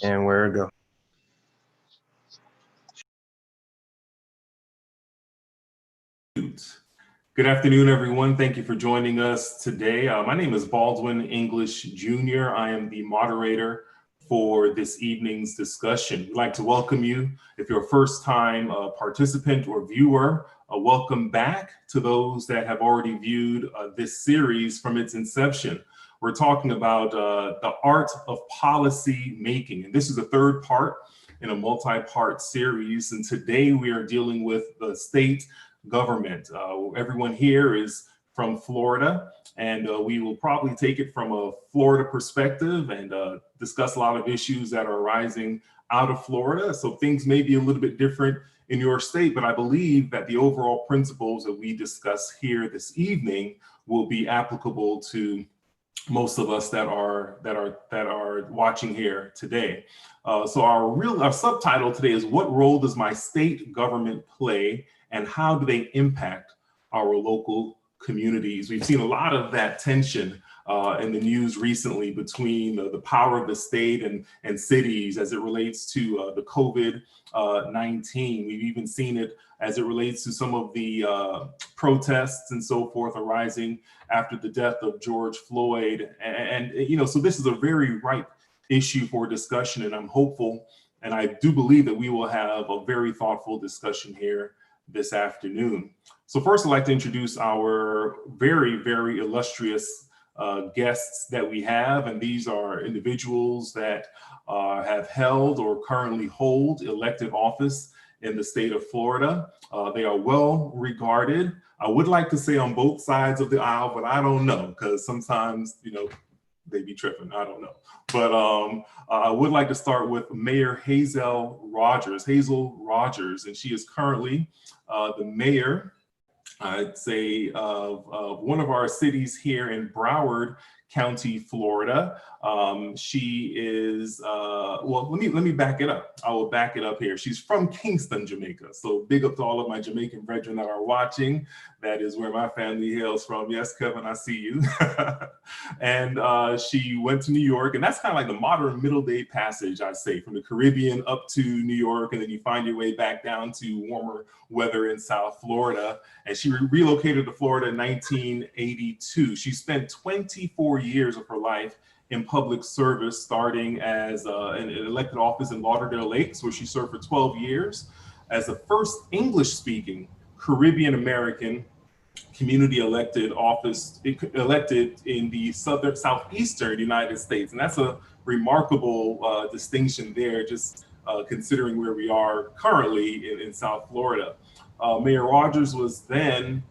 And where it go? Good afternoon, everyone. Thank you for joining us today. My name is Baldwin English Jr. I am the moderator for this evening's discussion. We'd like to welcome you. If you're a first-time participant or viewer, welcome back to those that have already viewed this series from its inception. We're talking about the art of policy making, and this is the third part in a multi-part series. And today we are dealing with the state government. Everyone here is from Florida, and we will probably take it from a Florida perspective and discuss a lot of issues that are arising out of Florida. So things may be a little bit different in your state, but I believe that the overall principles that we discuss here this evening will be applicable to most of us that are watching here today. So our subtitle today is, what role does my state government play and how do they impact our local communities? We've seen a lot of that tension in the news recently between the power of the state and cities as it relates to the COVID-19. We've even seen it as it relates to some of the protests and so forth arising after the death of George Floyd. And so this is a very ripe issue for discussion, and I'm hopeful, and I do believe that we will have a very thoughtful discussion here this afternoon. So first, I'd like to introduce our very, very illustrious guests that we have, and these are individuals that have held or currently hold elected office in the state of Florida. They are well regarded. I would like to say on both sides of the aisle, but I don't know, because sometimes, they be tripping, I don't know. But I would like to start with Mayor Hazel Rogers, and she is currently the mayor, I'd say, of one of our cities here in Broward County, Florida. She is, well, let me back it up. I will back it up here. She's from Kingston, Jamaica. So big up to all of my Jamaican brethren that are watching. That is where my family hails from. Yes, Kevin, I see you. And she went to New York, and that's kind of like the modern middle day passage, I'd say, from the Caribbean up to New York, and then you find your way back down to warmer weather in South Florida. And she relocated to Florida in 1982. She spent 24 years of her life in public service, starting as an elected office in Lauderdale Lakes, where she served for 12 years as the first English-speaking Caribbean American community elected in the southeastern United States. And that's a remarkable distinction there, just considering where we are currently in South Florida. Mayor Rogers was then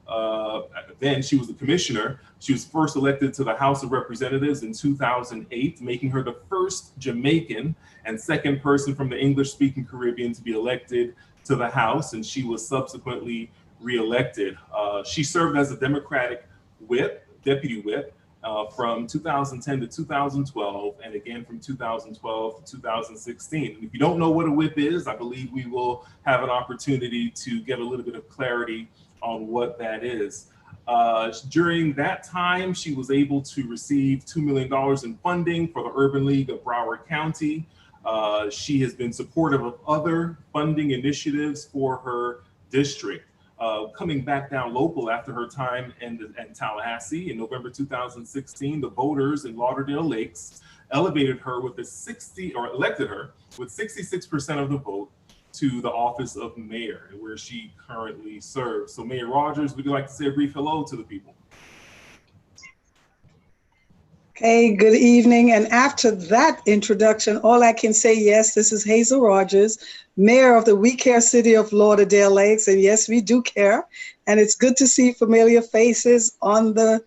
she was a commissioner. She was first elected to the House of Representatives in 2008, making her the first Jamaican and second person from the English-speaking Caribbean to be elected to the House, and she was subsequently re-elected. She served as a Democratic deputy whip, from 2010 to 2012, and again from 2012 to 2016. And if you don't know what a whip is, I believe we will have an opportunity to get a little bit of clarity on what that is. During that time, she was able to receive $2 million in funding for the Urban League of Broward County. She has been supportive of other funding initiatives for her district. Coming back down local after her time in Tallahassee in November 2016, the voters in Lauderdale Lakes elected her with 66% of the vote to the office of mayor, where she currently serves. So Mayor Rogers, would you like to say a brief hello to the people? Hey, good evening. And after that introduction, all I can say, yes, this is Hazel Rogers, mayor of the We Care City of Lauderdale Lakes. And yes, we do care. And it's good to see familiar faces on the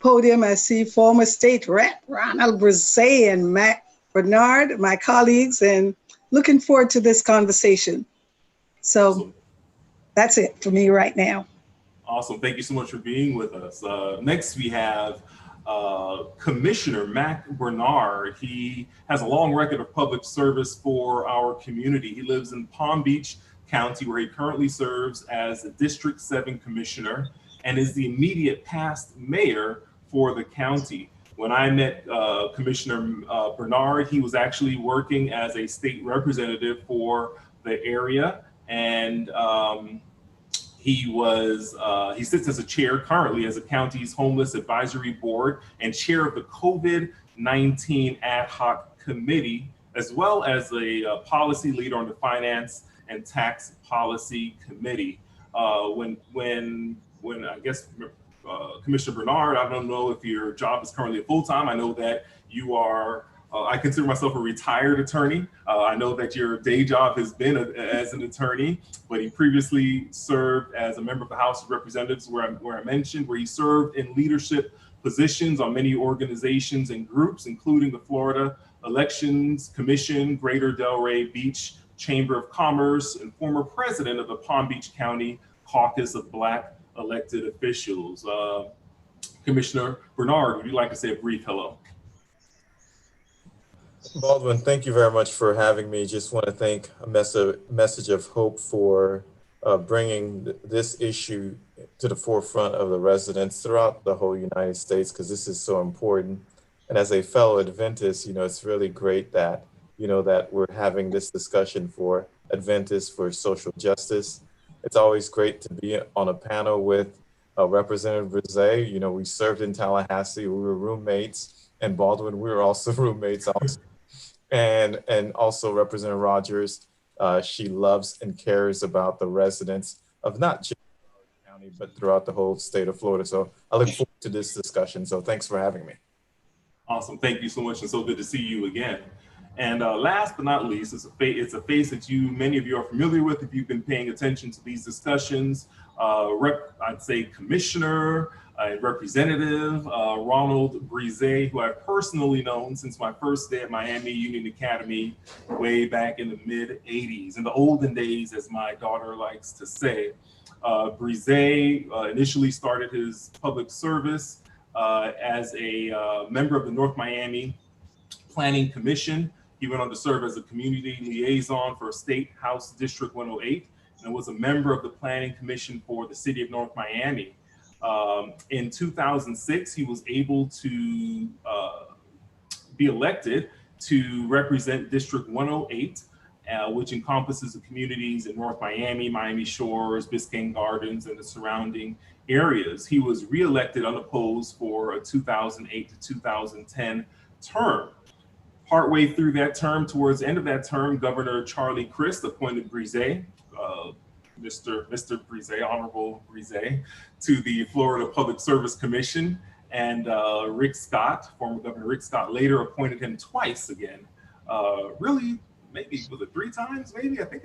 podium. I see former state rep Ronald Brzee and Matt Bernard, my colleagues, and looking forward to this conversation. So awesome. That's it for me right now. Awesome. Thank you so much for being with us. Next, we have Commissioner Matt Bernard. He has a long record of public service for our community. He lives in Palm Beach County, where he currently serves as a District 7 Commissioner and is the immediate past mayor for the county. When I met Commissioner Bernard, he was actually working as a state representative for the area, and he sits as a chair currently as the county's homeless advisory board and chair of the COVID-19 ad hoc committee, as well as a policy leader on the finance and tax policy committee. When I guess Commissioner Bernard, I don't know if your job is currently a full-time. I know that you are, I consider myself a retired attorney. I know that your day job has been as an attorney, but he previously served as a member of the House of Representatives, where I mentioned, where he served in leadership positions on many organizations and groups, including the Florida Elections Commission, Greater Delray Beach Chamber of Commerce, and former president of the Palm Beach County Caucus of Black elected officials. Commissioner Bernard, would you like to say a brief hello? Baldwin, thank you very much for having me. Just want to thank a message of hope for bringing this issue to the forefront of the residents throughout the whole United States, because this is so important. And as a fellow Adventist, it's really great that, that we're having this discussion for Adventists for social justice. It's always great to be on a panel with Representative Brise. We served in Tallahassee, we were roommates, and Baldwin, we were also roommates also. And also Representative Rogers, she loves and cares about the residents of not just the county, but throughout the whole state of Florida. So I look forward to this discussion. So thanks for having me. Awesome, thank you so much, and so good to see you again. And last but not least, it's a face that many of you are familiar with if you've been paying attention to these discussions. I'd say Commissioner and Representative Ronald Brise, who I've personally known since my first day at Miami Union Academy way back in the mid-'80s, in the olden days, as my daughter likes to say. Brise initially started his public service as a member of the North Miami Planning Commission. He went on to serve as a community liaison for State House District 108 and was a member of the Planning Commission for the City of North Miami. In 2006, he was able to be elected to represent District 108, which encompasses the communities in North Miami, Miami Shores, Biscayne Gardens, and the surrounding areas. He was reelected unopposed for a 2008 to 2010 term. Partway through that term, towards the end of that term, Governor Charlie Crist appointed Brise, Mr. Brise, Honorable Brise, to the Florida Public Service Commission, and Rick Scott, former Governor Rick Scott, later appointed him twice again. Really, maybe, was it 3 times? Maybe, I think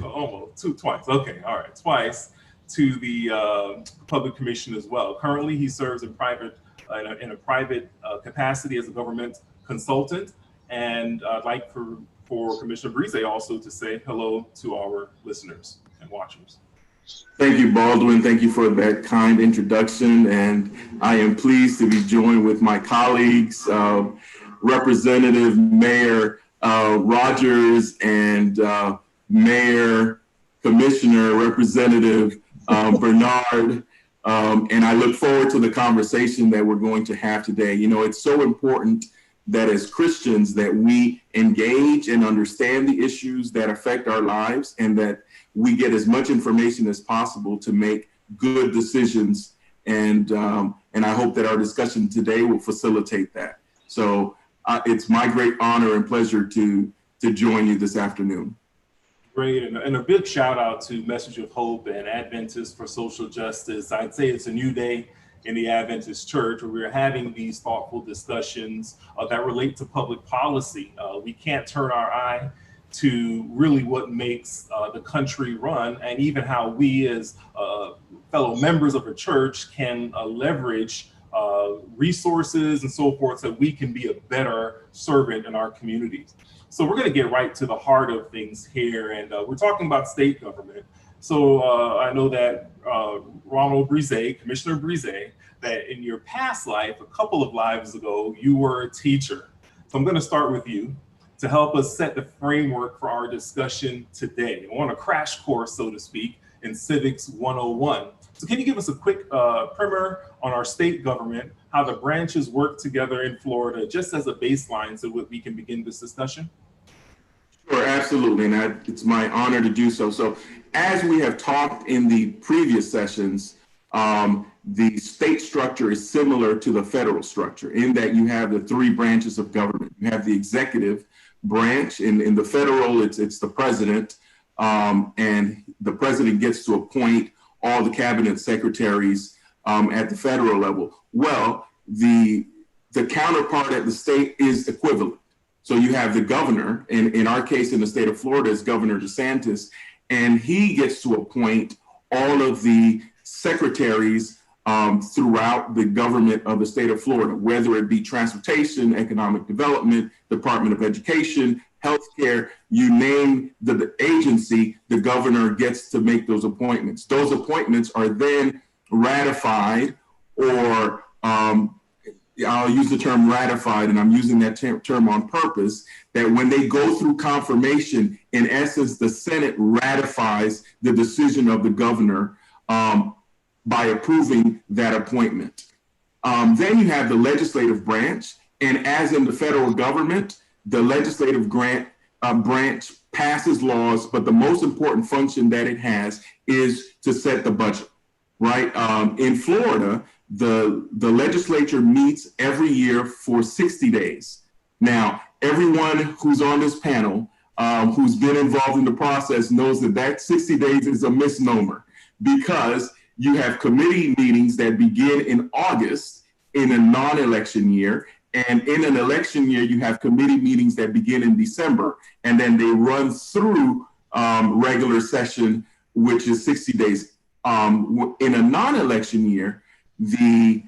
almost twice. Okay, all right, twice to the Public Commission as well. Currently, he serves in a private capacity as a government consultant. And I'd like for Commissioner Brise also to say hello to our listeners and watchers. Thank you, Baldwin. Thank you for that kind introduction. And I am pleased to be joined with my colleagues, Representative Mayor Rogers and Mayor Commissioner Representative Bernard. And I look forward to the conversation that we're going to have today. It's so important that as Christians that we engage and understand the issues that affect our lives, and that we get as much information as possible to make good decisions. And I hope that our discussion today will facilitate that. So it's my great honor and pleasure to join you this afternoon. Great, and a big shout out to Message of Hope and Adventist for Social Justice. I'd say it's a new day in the Adventist Church, where we're having these thoughtful discussions that relate to public policy. We can't turn our eye to really what makes the country run, and even how we as fellow members of a church can leverage resources and so forth, so we can be a better servant in our communities. So we're going to get right to the heart of things here, and we're talking about state government. So I know that Ronald Brise, Commissioner Brise, that in your past life, a couple of lives ago, you were a teacher. So I'm going to start with you to help us set the framework for our discussion today. I want a crash course, so to speak, in Civics 101. So can you give us a quick primer on our state government, how the branches work together in Florida, just as a baseline so we can begin this discussion? Sure, absolutely, and it's my honor to do so. So as we have talked in the previous sessions, the state structure is similar to the federal structure in that you have the three branches of government. You have the executive branch. In the federal, it's the president, and the president gets to appoint all the cabinet secretaries at the federal level. Well, the counterpart at the state is equivalent. So you have the governor, in our case in the state of Florida, is Governor DeSantis, and he gets to appoint all of the secretaries throughout the government of the state of Florida, whether it be transportation, economic development, Department of Education, healthcare, you name the agency, the governor gets to make those appointments. Those appointments are then ratified, or I'll use the term ratified, and I'm using that term on purpose, that when they go through confirmation, in essence, the Senate ratifies the decision of the governor by approving that appointment. Then you have the legislative branch, and as in the federal government, the legislative branch passes laws, but the most important function that it has is to set the budget, right? In Florida, the legislature meets every year for 60 days. Now, everyone who's on this panel, who's been involved in the process, knows that 60 days is a misnomer, because you have committee meetings that begin in August in a non-election year. And in an election year, you have committee meetings that begin in December, and then they run through regular session, which is 60 days. In a non-election year, the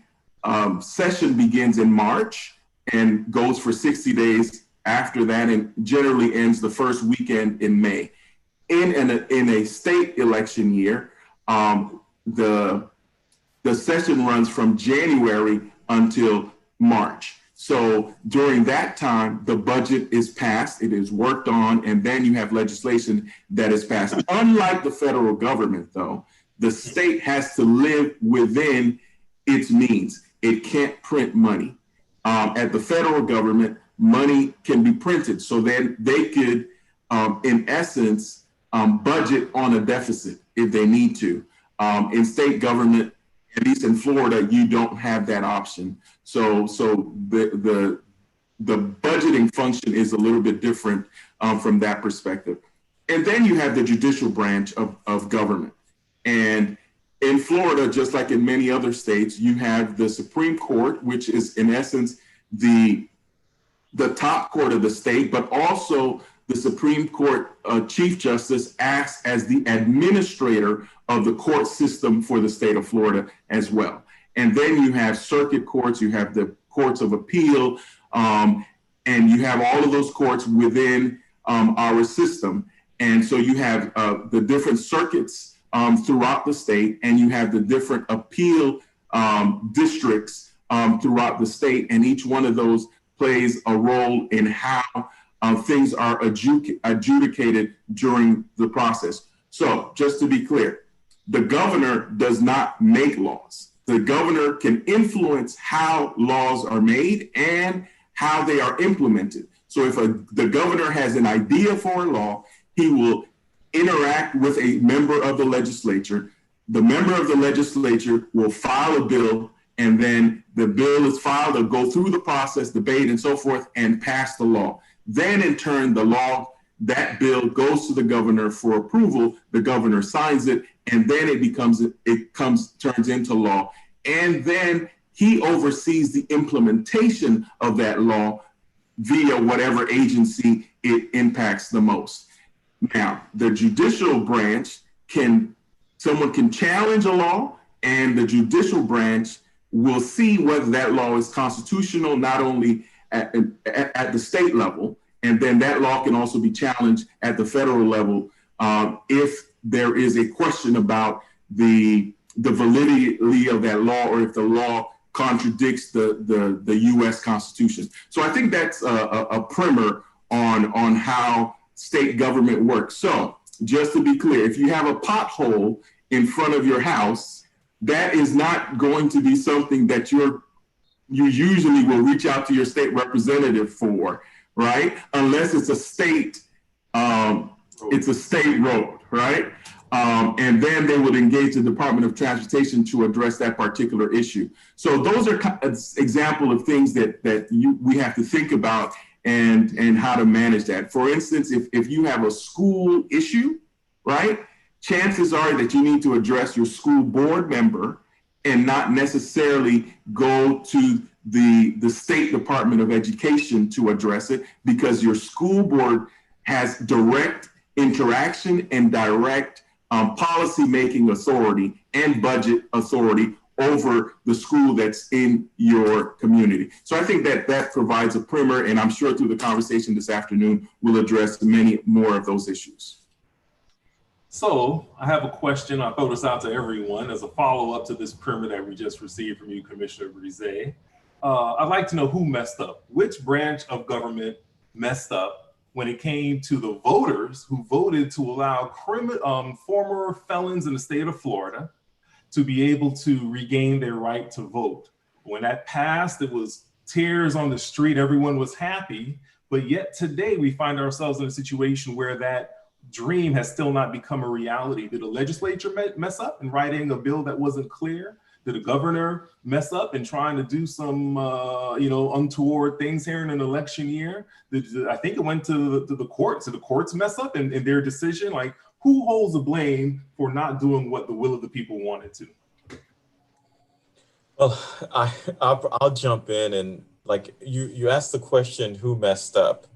session begins in March and goes for 60 days after that, and generally ends the first weekend in May. In a state election year, the session runs from January until March. So during that time, the budget is passed, it is worked on, and then you have legislation that is passed. Unlike the federal government, though, the state has to live within its means. It can't print money. At the federal government, money can be printed, so then they could, in essence, budget on a deficit if they need to. In state government, at least in Florida, you don't have that option. So the budgeting function is a little bit different from that perspective. And then you have the judicial branch of government. And in Florida, just like in many other states, you have the Supreme Court, which is in essence the top court of the state, but also the Supreme Court Chief Justice acts as the administrator of the court system for the state of Florida as well. And then you have circuit courts, you have the courts of appeal, and you have all of those courts within our system. And so you have the different circuits throughout the state, and you have the different appeal districts throughout the state, and each one of those plays a role in how things are adjudicated during the process. So just to be clear, the governor does not make laws. The governor can influence how laws are made and how they are implemented. So if the governor has an idea for a law, he will interact with a member of the legislature. The member of the legislature will file a bill, and then the bill is filed, or go through the process, debate, and so forth, and pass the law. Then in turn, that bill goes to the governor for approval. The governor signs it, and then turns into law. And then he oversees the implementation of that law via whatever agency it impacts the most. Now, the judicial branch someone can challenge a law, and the judicial branch will see whether that law is constitutional, not only at the state level, and then that law can also be challenged at the federal level if there is a question about the validity of that law, or if the law contradicts the U.S. Constitution. So I think that's a primer on how state government works. So just to be clear, if you have a pothole in front of your house, that is not going to be something that your you usually will reach out to your state representative for, right? Unless it's a state road, right? And then they would engage the Department of Transportation to address that particular issue. So those are example of things that we have to think about and how to manage that. For instance, if you have a school issue, right? Chances are that you need to address your school board member and not necessarily go to the State Department of Education to address it, because your school board has direct interaction and direct policy-making authority and budget authority over the school that's in your community. So I think that provides a primer, and I'm sure through the conversation this afternoon, we'll address many more of those issues. So I have a question. I'll throw this out to everyone as a follow-up to this primer that we just received from you, Commissioner Brise. I'd like to know who messed up. Which branch of government messed up when it came to the voters who voted to allow former felons in the state of Florida to be able to regain their right to vote? When that passed, it was tears on the street. Everyone was happy. But yet today we find ourselves in a situation where that dream has still not become a reality. Did the legislature mess up in writing a bill that wasn't clear? Did the governor mess up in trying to do some, untoward things here in an election year? I think it went to the courts. Did the courts mess up in their decision? Like, who holds the blame for not doing what the will of the people wanted to? Well, I'll jump in, and like you asked the question, who messed up?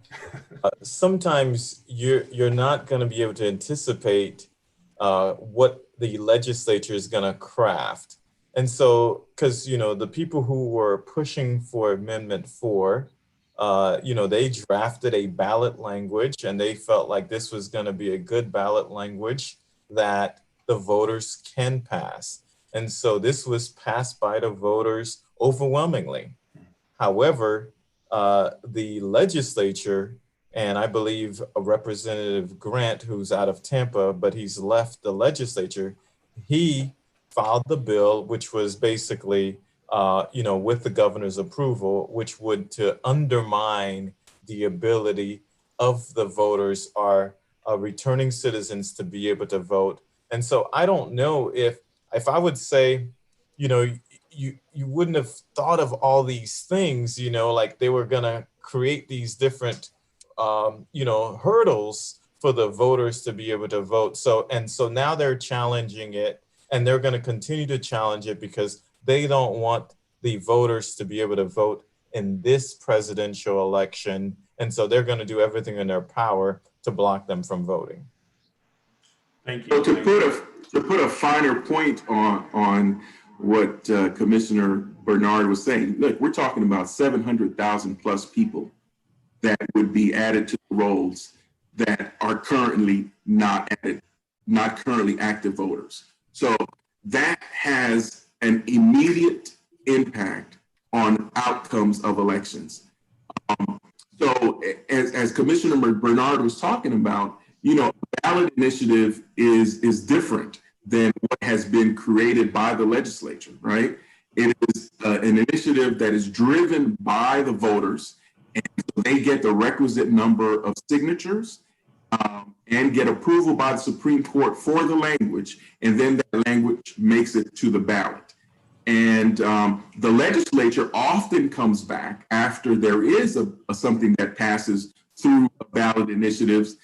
Sometimes you're not going to be able to anticipate what the legislature is going to craft. And so, because, the people who were pushing for Amendment 4, they drafted a ballot language, and they felt like this was going to be a good ballot language that the voters can pass. And so this was passed by the voters overwhelmingly. However, the legislature, and I believe Representative Grant, who's out of Tampa, but he's left the legislature, he filed the bill, which was basically, with the governor's approval, which would to undermine the ability of the voters or returning citizens to be able to vote. And so I don't know if I would say, you wouldn't have thought of all these things, like they were gonna create these different, hurdles for the voters to be able to vote. So now they're challenging it, and they're going to continue to challenge it because they don't want the voters to be able to vote in this presidential election. And so they're going to do everything in their power to block them from voting. Thank you. So to put a finer point on what Commissioner Bernard was saying, look, we're talking about 700,000 plus people that would be added to the rolls that are currently not currently active voters. So that has an immediate impact on outcomes of elections. So as Commissioner Bernard was talking about, ballot initiative is different than what has been created by the legislature, right? It is an initiative that is driven by the voters, and so they get the requisite number of signatures and get approval by the Supreme Court for the language, and then that language makes it to the ballot. And the legislature often comes back after there is something that passes through ballot initiatives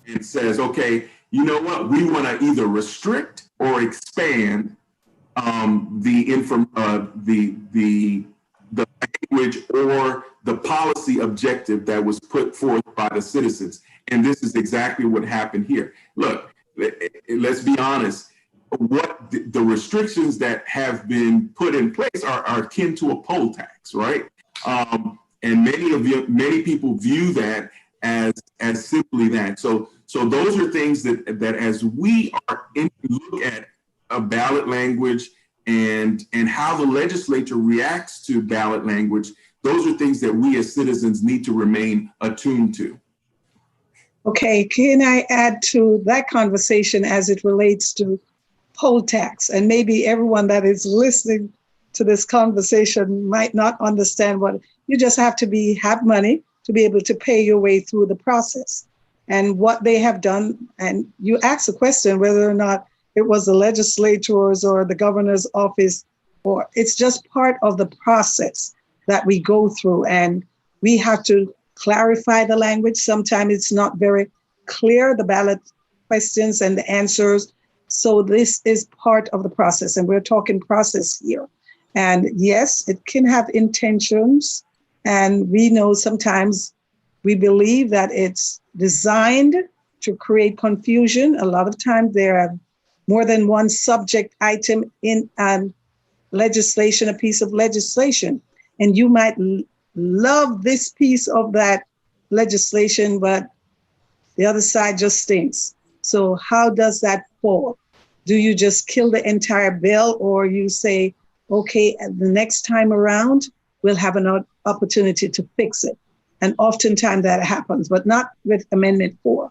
and says, okay, you know what, we want to either restrict or expand the language or the policy objective that was put forth by the citizens. And this is exactly what happened here. Look, let's be honest. What the restrictions that have been put in place are akin to a poll tax, right? And many people view that as simply that. So those are things that as we look at a ballot language and how the legislature reacts to ballot language, those are things that we as citizens need to remain attuned to. Okay, can I add to that conversation as it relates to poll tax? And maybe everyone that is listening to this conversation might not understand what you just have to have money to be able to pay your way through the process. And what they have done, and you ask the question whether or not it was the legislators or the governor's office, or it's just part of the process that we go through. And we have to clarify the language. Sometimes it's not very clear, the ballot questions and the answers. So this is part of the process, and we're talking process here. And yes, it can have intentions, and we know sometimes we believe that it's designed to create confusion. A lot of times there are more than one subject item in legislation, a piece of legislation, and you might love this piece of that legislation, but the other side just stinks. So how does that fall? Do you just kill the entire bill, or you say, okay, the next time around, we'll have an opportunity to fix it? And oftentimes that happens, but not with Amendment 4.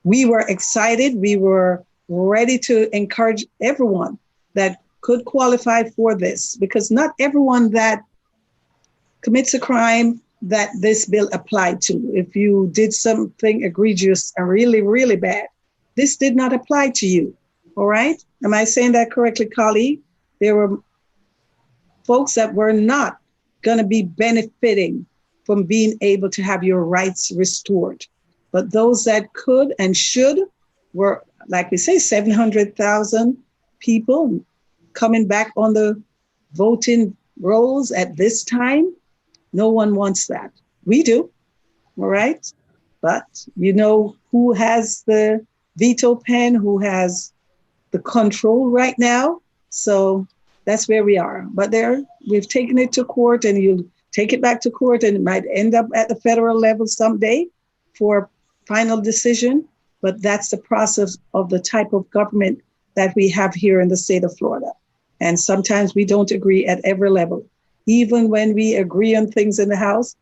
We were excited. We were ready to encourage everyone that could qualify for this, because not everyone that commits a crime that this bill applied to. If you did something egregious and really, really bad, this did not apply to you. All right? Am I saying that correctly, colleague? There were folks that were not going to be benefiting from being able to have your rights restored. But those that could and should were, like we say, 700,000 people coming back on the voting rolls at this time. No one wants that. We do, all right? But you know who has the veto pen, who has the control right now? So that's where we are. But we've taken it to court, and you'll take it back to court, and it might end up at the federal level someday for final decision. But that's the process of the type of government that we have here in the state of Florida. And sometimes we don't agree at every level. Even when we agree on things in the House,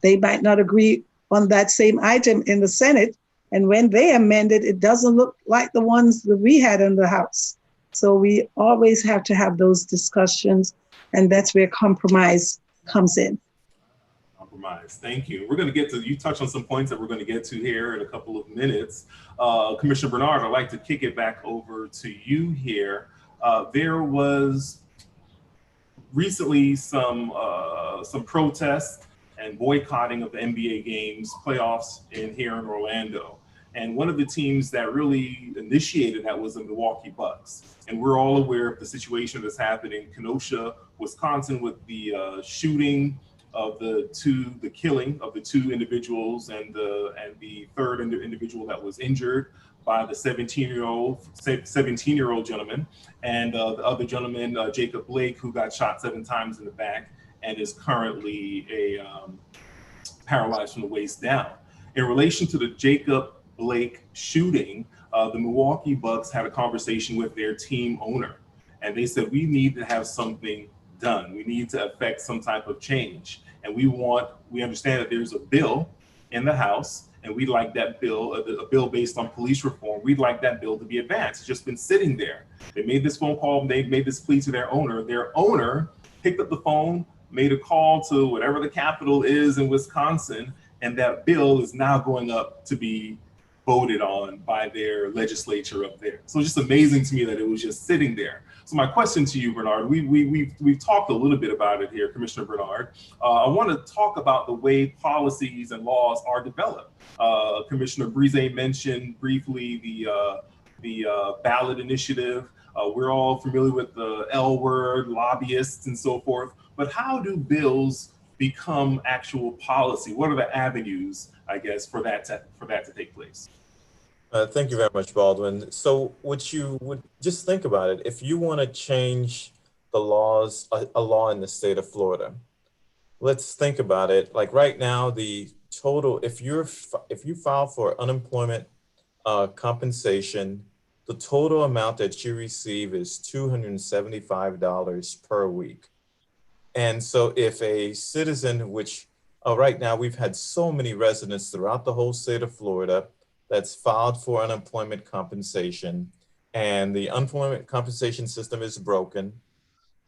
they might not agree on that same item in the Senate. And when they amend it, it doesn't look like the ones that we had in the House. So we always have to have those discussions, and that's where compromise comes in. Compromise. Thank you. We're going to get to, you touched on some points that we're going to get to here in a couple of minutes. Commissioner Bernard, I'd like to kick it back over to you here. There was recently some protests and boycotting of the NBA games, playoffs here in Orlando. And one of the teams that really initiated that was the Milwaukee Bucks. And we're all aware of the situation that's happening in Kenosha, Wisconsin, with the shooting of the killing of the two individuals, and the third individual that was injured by the 17-year-old gentleman, and the other gentleman, Jacob Blake, who got shot 7 times in the back and is currently paralyzed from the waist down. In relation to the Jacob Blake shooting, the Milwaukee Bucks had a conversation with their team owner, and they said, we need to have something done. We need to affect some type of change. And we understand that there's a bill in the House, and we'd like that bill, a bill based on police reform, we'd like that bill to be advanced. It's just been sitting there. They made this phone call, they made this plea to their owner. Their owner picked up the phone, made a call to whatever the capital is in Wisconsin, and that bill is now going up to be voted on by their legislature up there. So it's just amazing to me that it was just sitting there. So my question to you, Bernard, we've talked a little bit about it here, Commissioner Bernard. I want to talk about the way policies and laws are developed. Commissioner Brise mentioned briefly the Ballot Initiative. We're all familiar with the L word, lobbyists and so forth. But how do bills become actual policy? What are the avenues, I guess, for that to take place? Thank you very much, Baldwin. So what you would just think about it, if you want to change the laws, a law in the state of Florida, let's think about it. Like right now, the total, if you file for unemployment compensation, the total amount that you receive is $275 per week. And so if a citizen, which right now we've had so many residents throughout the whole state of Florida that's filed for unemployment compensation, and the unemployment compensation system is broken.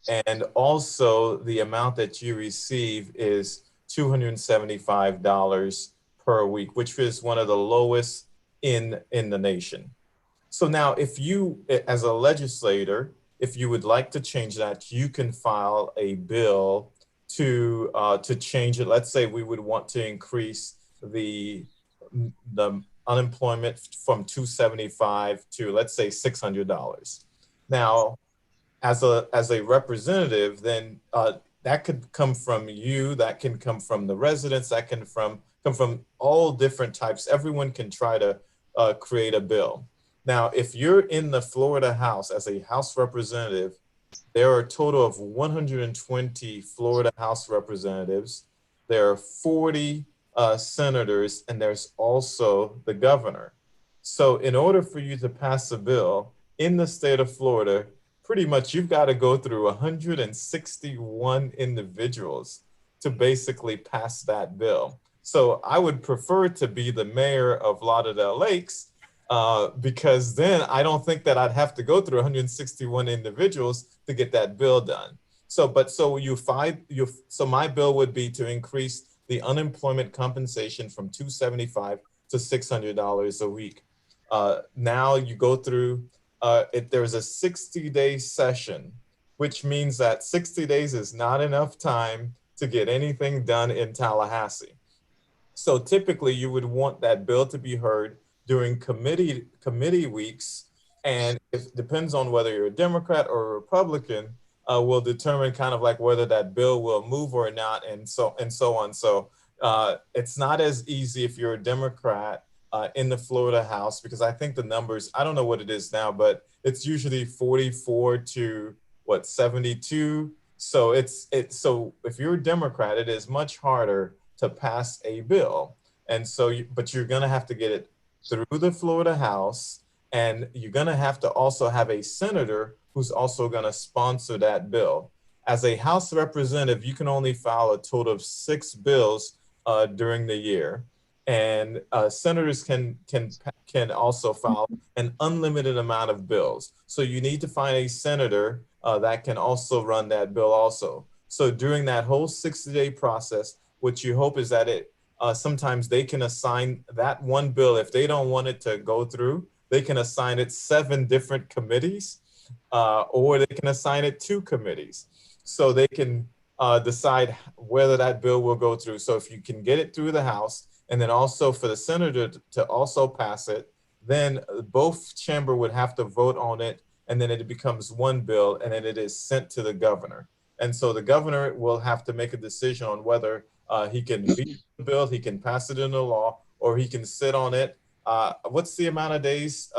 And also the amount that you receive is $275 per week, which is one of the lowest in the nation. So now if you, as a legislator, if you would like to change that, you can file a bill to change it. Let's say we would want to increase the unemployment from 275 to, let's say, $600. Now, as a representative, then that could come from you, that can come from the residents, that can come from all different types. Everyone can try to create a bill. Now, if you're in the Florida House as a House representative, there are a total of 120 Florida House representatives. There are 40 senators, and there's also the governor. So in order for you to pass a bill in the state of Florida, pretty much you've got to go through 161 individuals to basically pass that bill. So I would prefer to be the mayor of Lauderdale Lakes, because then I don't think that I'd have to go through 161 individuals to get that bill done. So my bill would be to increase the unemployment compensation from $275 to $600 a week. Now you go through, there's a 60-day session, which means that 60 days is not enough time to get anything done in Tallahassee. So typically you would want that bill to be heard during committee weeks, and it depends on whether you're a Democrat or a Republican, will determine kind of like whether that bill will move or not, and so on. So it's not as easy if you're a Democrat in the Florida House, because I think the numbers, I don't know what it is now, but it's usually 44 to 72. So so if you're a Democrat, it is much harder to pass a bill, and so but you're gonna have to get it through the Florida House, and you're going to have to also have a senator who's also going to sponsor that bill. As a House representative, you can only file a total of 6 bills during the year, and senators can also file an unlimited amount of bills. So you need to find a senator that can also run that bill also. So during that whole 60-day process, what you hope is that sometimes they can assign that one bill, if they don't want it to go through, they can assign it 7 different committees, or they can assign it 2 committees. So they can decide whether that bill will go through. So if you can get it through the House, and then also for the senator to also pass it, then both chamber would have to vote on it, and then it becomes one bill, and then it is sent to the governor. And so the governor will have to make a decision on whether he can veto the bill, he can pass it into law, or he can sit on it. What's the amount of days?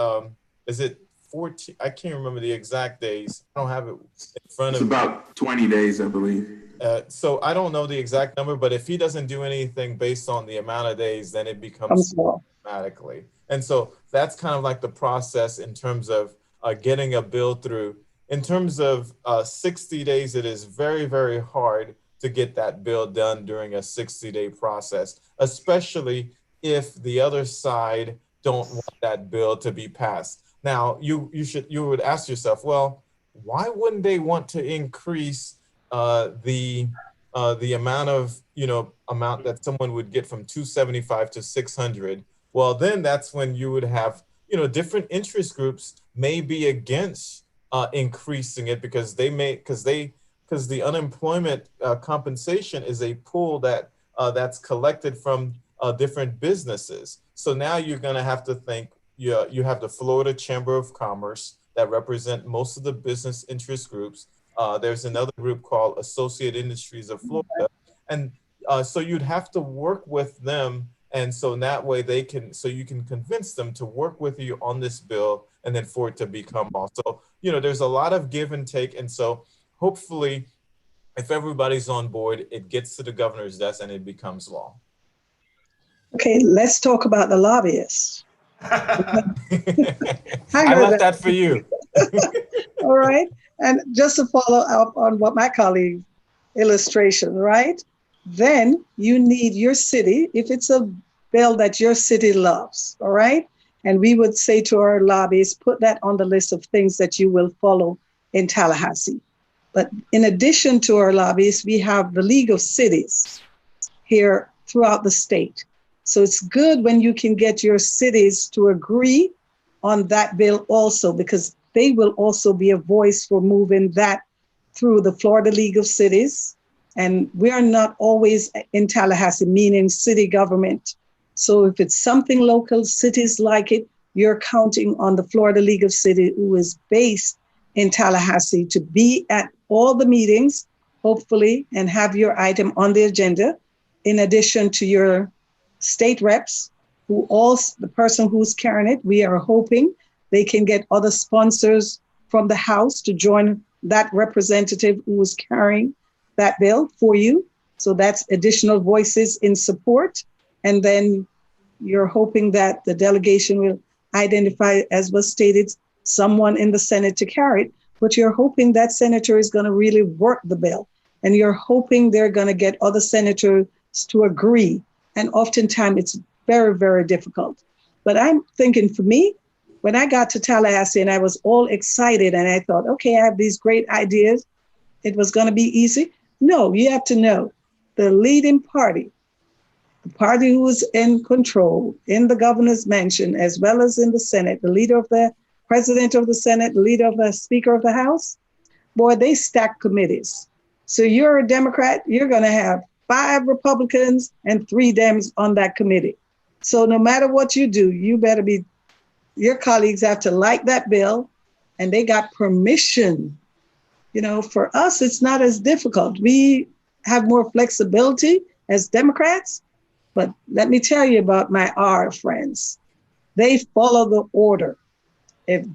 Is it 14? I can't remember the exact days. I don't have it in front of me. It's about 20 days, I believe. So I don't know the exact number, but if he doesn't do anything based on the amount of days, then it becomes automatically. And so that's kind of like the process in terms of getting a bill through. In terms of 60 days, it is very, very hard to get that bill done during a 60-day process, especially if the other side don't want that bill to be passed. Now, you would ask yourself, well, why wouldn't they want to increase the amount that someone would get from 275 to 600? Well, then that's when you would have, different interest groups may be against increasing it, because the unemployment compensation is a pool that's collected from different businesses. So now you're going to have to think, you have the Florida Chamber of Commerce that represent most of the business interest groups. There's another group called Associate Industries of Florida. And so you'd have to work with them. And so that way you can convince them to work with you on this bill, and then for it to become law. So, there's a lot of give and take. And so hopefully, if everybody's on board, it gets to the governor's desk and it becomes law. Okay, let's talk about the lobbyists. I left that for you. All right. And just to follow up on what my colleague illustration, right? Then you need your city, if it's a bill that your city loves, all right? And we would say to our lobbyists, put that on the list of things that you will follow in Tallahassee. But in addition to our lobbyists, we have the League of Cities here throughout the state. So it's good when you can get your cities to agree on that bill also, because they will also be a voice for moving that through the Florida League of Cities. And we are not always in Tallahassee, meaning city government. So if it's something local, cities like it, you're counting on the Florida League of Cities, who is based in Tallahassee, to be at all the meetings, hopefully, and have your item on the agenda, in addition to your state reps, who also, the person who's carrying it, we are hoping they can get other sponsors from the House to join that representative who is carrying that bill for you. So that's additional voices in support. And then you're hoping that the delegation will identify, as was stated, someone in the Senate to carry it. But you're hoping that senator is going to really work the bill. And you're hoping they're going to get other senators to agree. And oftentimes it's very, very difficult. But I'm thinking, for me, when I got to Tallahassee and I was all excited and I thought, okay, I have these great ideas, it was going to be easy. No, you have to know the leading party, the party who is in control in the governor's mansion, as well as in the Senate, the leader of the president of the Senate, the leader of the Speaker of the House, boy, they stack committees. So you're a Democrat, you're going to have 5 Republicans and 3 Dems on that committee. So no matter what you do, you better be, your colleagues have to like that bill, and they got permission. You know, for us, it's not as difficult. We have more flexibility as Democrats, but let me tell you about my R friends. They follow the order. If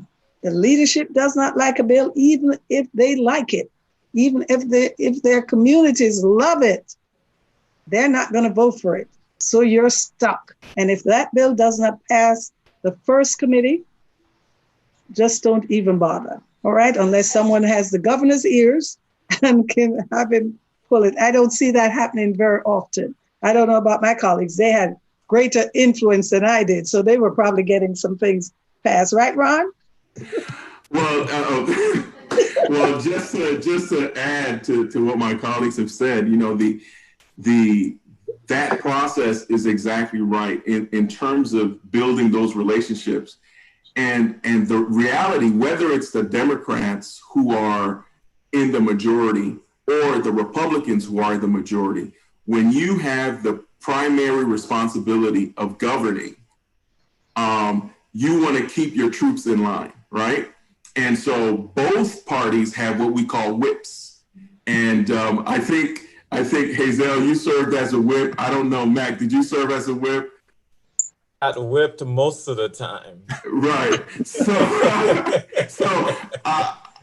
the leadership does not like a bill, even if they like it, even if their communities love it, they're not going to vote for it. So you're stuck. And if that bill does not pass the first committee, just don't even bother. All right, unless someone has the governor's ears and can have him pull it. I don't see that happening very often. I don't know about my colleagues. They had greater influence than I did, so they were probably getting some things passed. Right, Ron? Well, well, just to add to what my colleagues have said, you know, that process is exactly right in terms of building those relationships. And the reality, whether it's the Democrats who are in the majority or the Republicans who are the majority, when you have the primary responsibility of governing, you want to keep your troops in line, right? And so both parties have what we call whips. And I think Hazel, you served as a whip. I don't know, Mac, did you serve as a whip? Got whipped most of the time. Right. So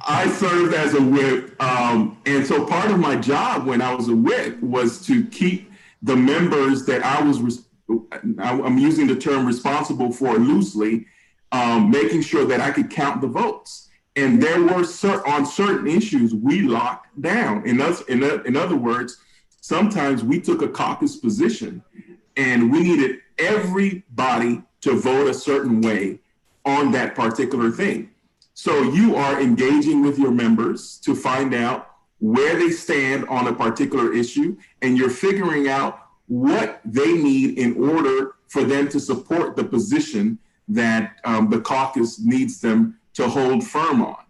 I served as a whip. And so part of my job when I was a whip was to keep the members that I'm using the term responsible for loosely, making sure that I could count the votes. And there were on certain issues we locked down. In other words, sometimes we took a caucus position and we needed everybody to vote a certain way on that particular thing. So you are engaging with your members to find out where they stand on a particular issue, and you're figuring out what they need in order for them to support the position that the caucus needs them to hold firm on.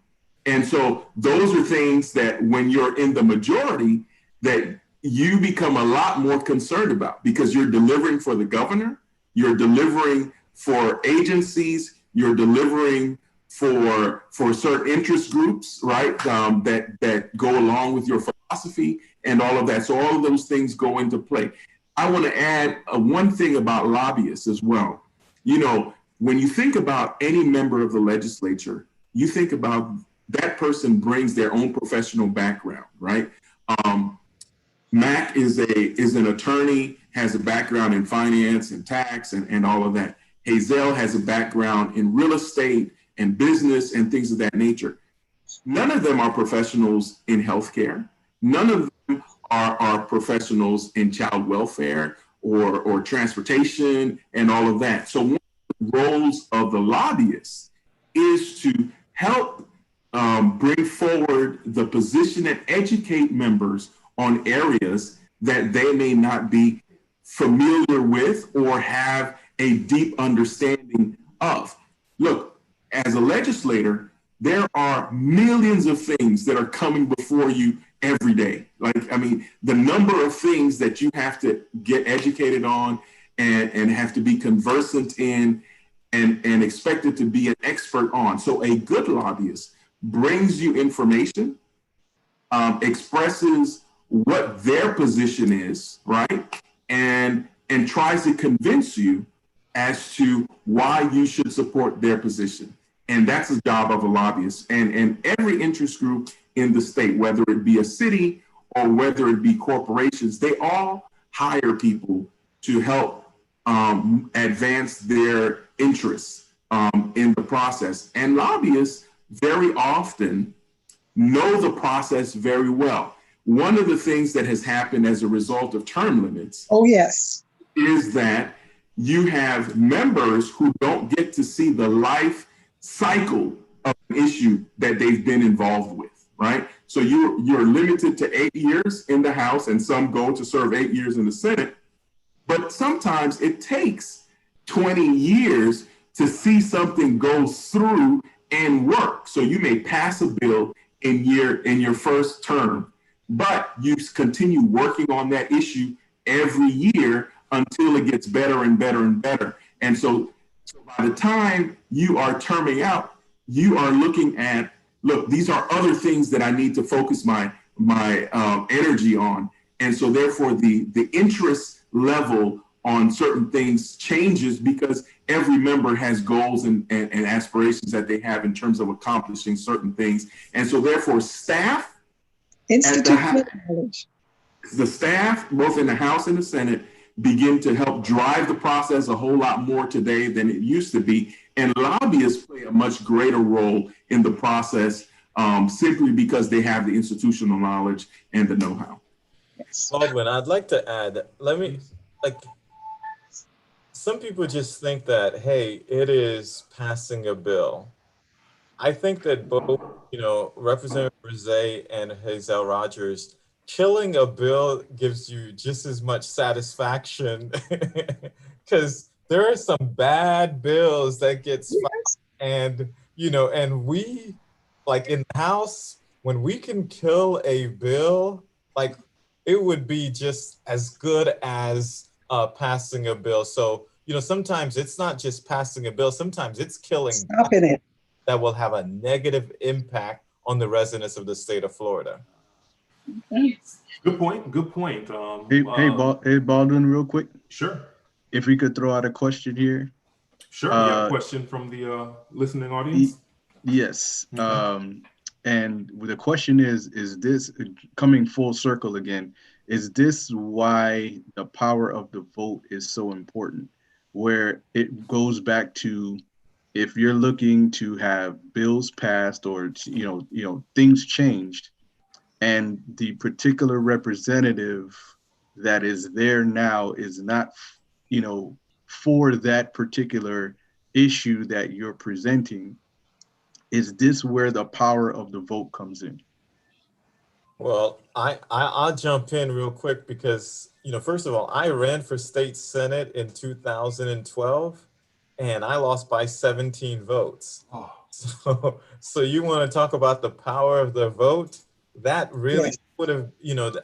And so those are things that when you're in the majority that you become a lot more concerned about, because you're delivering for the governor, you're delivering for agencies, you're delivering for certain interest groups, right? That go along with your philosophy and all of that. So all of those things go into play. I want to add one thing about lobbyists as well. You know, when you think about any member of the legislature, you think about that person brings their own professional background, right? Mac is an attorney, has a background in finance and tax and all of that. Hazel has a background in real estate and business and things of that nature. None of them are professionals in healthcare. None of them are professionals in child welfare or transportation and all of that. So one of the roles of the lobbyists is to help bring forward the position and educate members on areas that they may not be familiar with or have a deep understanding of. Look, as a legislator, there are millions of things that are coming before you every day. Like, I mean, the number of things that you have to get educated on and have to be conversant in and expected to be an expert on. So a good lobbyist brings you information, expresses what their position is, right? And tries to convince you as to why you should support their position. And that's the job of a lobbyist. And every interest group in the state, whether it be a city or whether it be corporations, they all hire people to help advance their interests in the process. And lobbyists very often know the process very well. One of the things that has happened as a result of term limits, Oh, yes, is that you have members who don't get to see the life cycle of an issue that they've been involved with, right? So you're limited to 8 years in the House, and some go to serve 8 years in the Senate. But sometimes it takes 20 years to see something go through and work. So you may pass a bill in your first term, but you continue working on that issue every year until it gets better and better and better. And so by the time you are terming out, you are looking at, look, these are other things that I need to focus my energy on. And so therefore the interest level on certain things changes because every member has goals and aspirations that they have in terms of accomplishing certain things. And so therefore staff, institutional knowledge. the staff, both in the House and the Senate, begin to help drive the process a whole lot more today than it used to be. And lobbyists play a much greater role in the process simply because they have the institutional knowledge and the know-how. Yes. Baldwin, I'd like to add, some people just think that, hey, it is passing a bill. I think that both, Representative Brzee and Hazel Rogers, killing a bill gives you just as much satisfaction because there are some bad bills that get spiked. And, and we, like in the House, when we can kill a bill, like it would be just as good as passing a bill. So, sometimes it's not just passing a bill, sometimes it's killing Stopping it. that will have a negative impact on the residents of the state of Florida. Good point. Good point. Hey, Baldwin, real quick. Sure. If we could throw out a question here. Sure. We have a question from the listening audience. Yes. Okay. And the question is this, coming full circle again, is this why the power of the vote is so important? Where it goes back to, if you're looking to have bills passed or things changed, and the particular representative that is there now is not, for that particular issue that you're presenting, is this where the power of the vote comes in? Well, I'll jump in real quick because, first of all, I ran for state senate in 2012 and I lost by 17 votes. Oh. So you want to talk about the power of the vote? That really Yes. would have,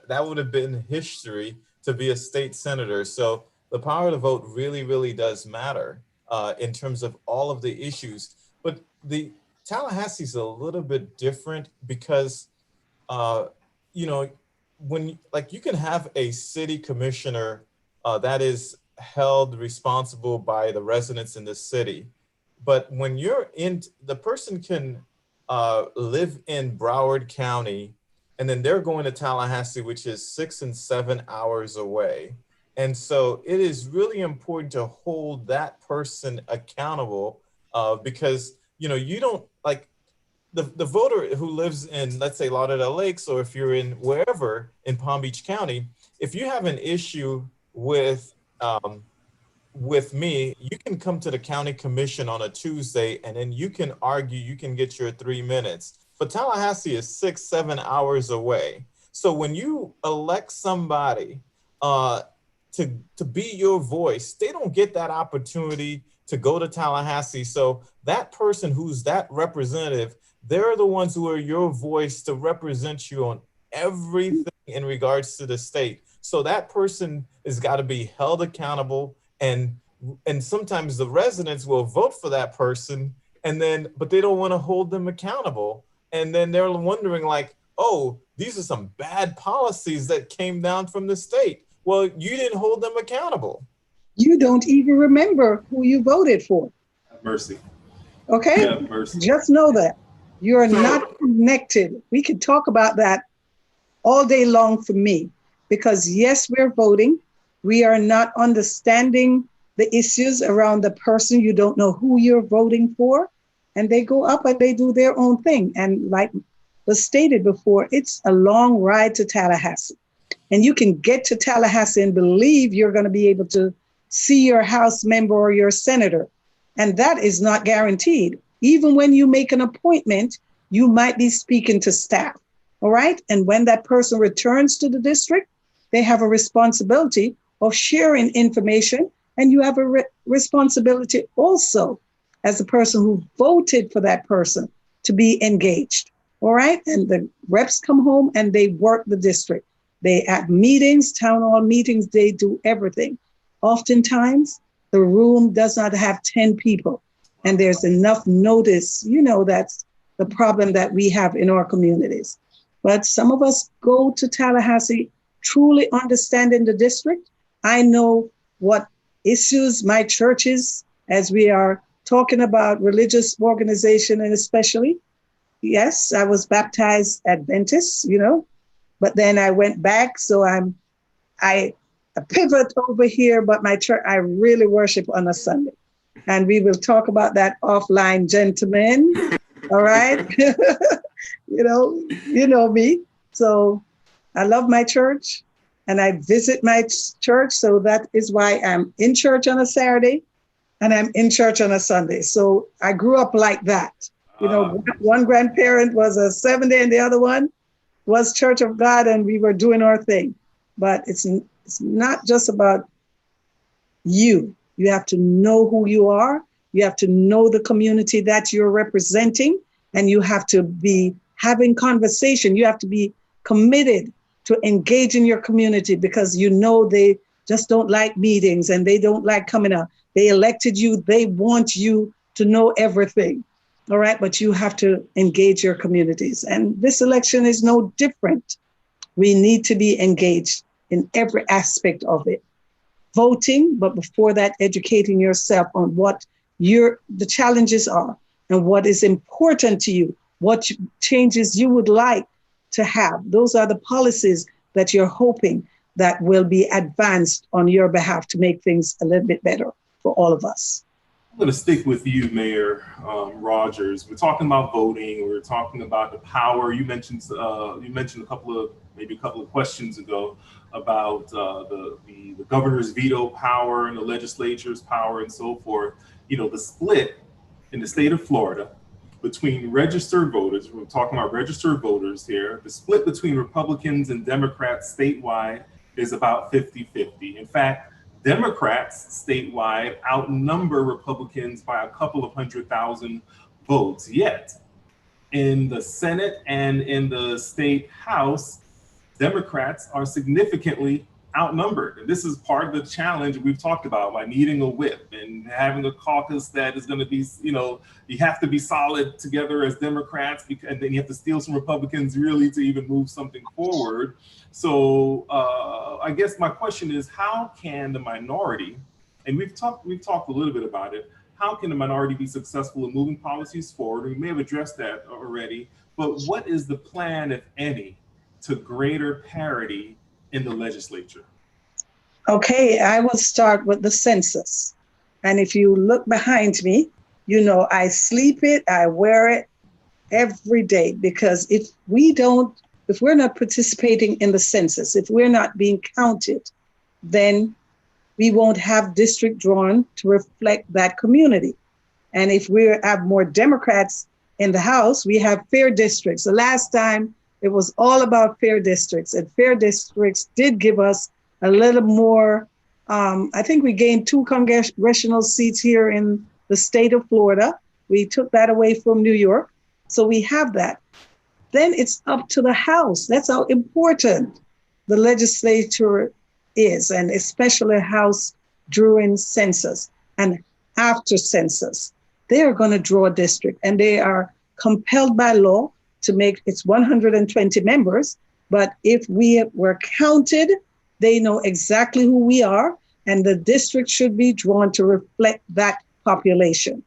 that would have been history to be a state senator. So the power of the vote really, really does matter in terms of all of the issues. But the Tallahassee is a little bit different because, when you can have a city commissioner that is held responsible by the residents in the city. But when the person can live in Broward County, and then they're going to Tallahassee, which is 6 and 7 hours away. And so it is really important to hold that person accountable because, you don't the voter who lives in, let's say, Lauderdale Lakes, or if you're in wherever in Palm Beach County, if you have an issue with me, you can come to the county commission on a Tuesday and then you can argue, you can get your 3 minutes. but Tallahassee is 6-7 hours away. So when you elect somebody to be your voice, they don't get that opportunity to go to Tallahassee. So that person who's that representative, they're the ones who are your voice to represent you on everything in regards to the state. So that person has got to be held accountable, and sometimes the residents will vote for that person, but they don't want to hold them accountable. And then they're wondering like, oh, these are some bad policies that came down from the state. Well, you didn't hold them accountable. You don't even remember who you voted for. Mercy. Okay? Yeah, mercy. Just know that. You are not connected. We could talk about that all day long for me, because yes, we're voting. We are not understanding the issues around the person. You don't know who you're voting for. And they go up and they do their own thing. And like was stated before, it's a long ride to Tallahassee. And you can get to Tallahassee and believe you're going to be able to see your House member or your senator. And that is not guaranteed. Even when you make an appointment, you might be speaking to staff. All right. And when that person returns to the district, they have a responsibility of sharing information. And you have a responsibility also as the person who voted for that person to be engaged. All right. And the reps come home and they work the district. They have meetings, town hall meetings, they do everything. Oftentimes, the room does not have 10 people, and there's enough notice. You know, that's the problem that we have in our communities. But some of us go to Tallahassee truly understanding the district. I know what issues my churches, as we are talking about religious organization, and especially, yes, I was baptized Adventist, but then I went back. So I pivot over here, but my church, I really worship on a Sunday. And we will talk about that offline, gentlemen. All right. you know me. So I love my church and I visit my church. So that is why I'm in church on a Saturday and I'm in church on a Sunday. So I grew up like that. One grandparent was a 7-day and the other one was Church of God, and we were doing our thing. But it's not just about you. You have to know who you are. You have to know the community that you're representing, and you have to be having conversation. You have to be committed to engage in your community, because they just don't like meetings and they don't like coming out. They elected you. They want you to know everything. All right. But you have to engage your communities. And this election is no different. We need to be engaged in every aspect of it. Voting, but before that, educating yourself on what the challenges are and what is important to you, what changes you would like to have. Those are the policies that you're hoping that will be advanced on your behalf to make things a little bit better for all of us. I'm going to stick with you, Mayor Rogers. We're talking about voting. We're talking about the power. You mentioned a couple of questions ago about the governor's veto power and the legislature's power and so forth. The split in the state of Florida between registered voters. We're talking about registered voters here. The split between Republicans and Democrats statewide is about 50-50. In fact, Democrats statewide outnumber Republicans by a couple of 100,000 votes. Yet, in the Senate and in the state House, Democrats are significantly outnumbered. And this is part of the challenge we've talked about by needing a whip and having a caucus that is going to be, you have to be solid together as Democrats, and then you have to steal some Republicans really to even move something forward. So I guess my question is, how can the minority, and we've talked a little bit about it, how can the minority be successful in moving policies forward? We may have addressed that already, but what is the plan, if any, to greater parity in the legislature? Okay, I will start with the census. And if you look behind me, I sleep it, I wear it every day, because if we're not participating in the census, if we're not being counted, then we won't have district drawn to reflect that community. And if we have more Democrats In the House, we have fair districts. The last time it was all about fair districts, and fair districts did give us a little more. I think we gained 2 congressional seats here in the state of Florida. We took that away from New York. So we have that. Then it's up to the House. That's how important the legislature is, and especially House during census and after census. They are going to draw a district, and they are compelled by law to make it's 120 members. But if we were counted, they know exactly who we are, and the district should be drawn to reflect that population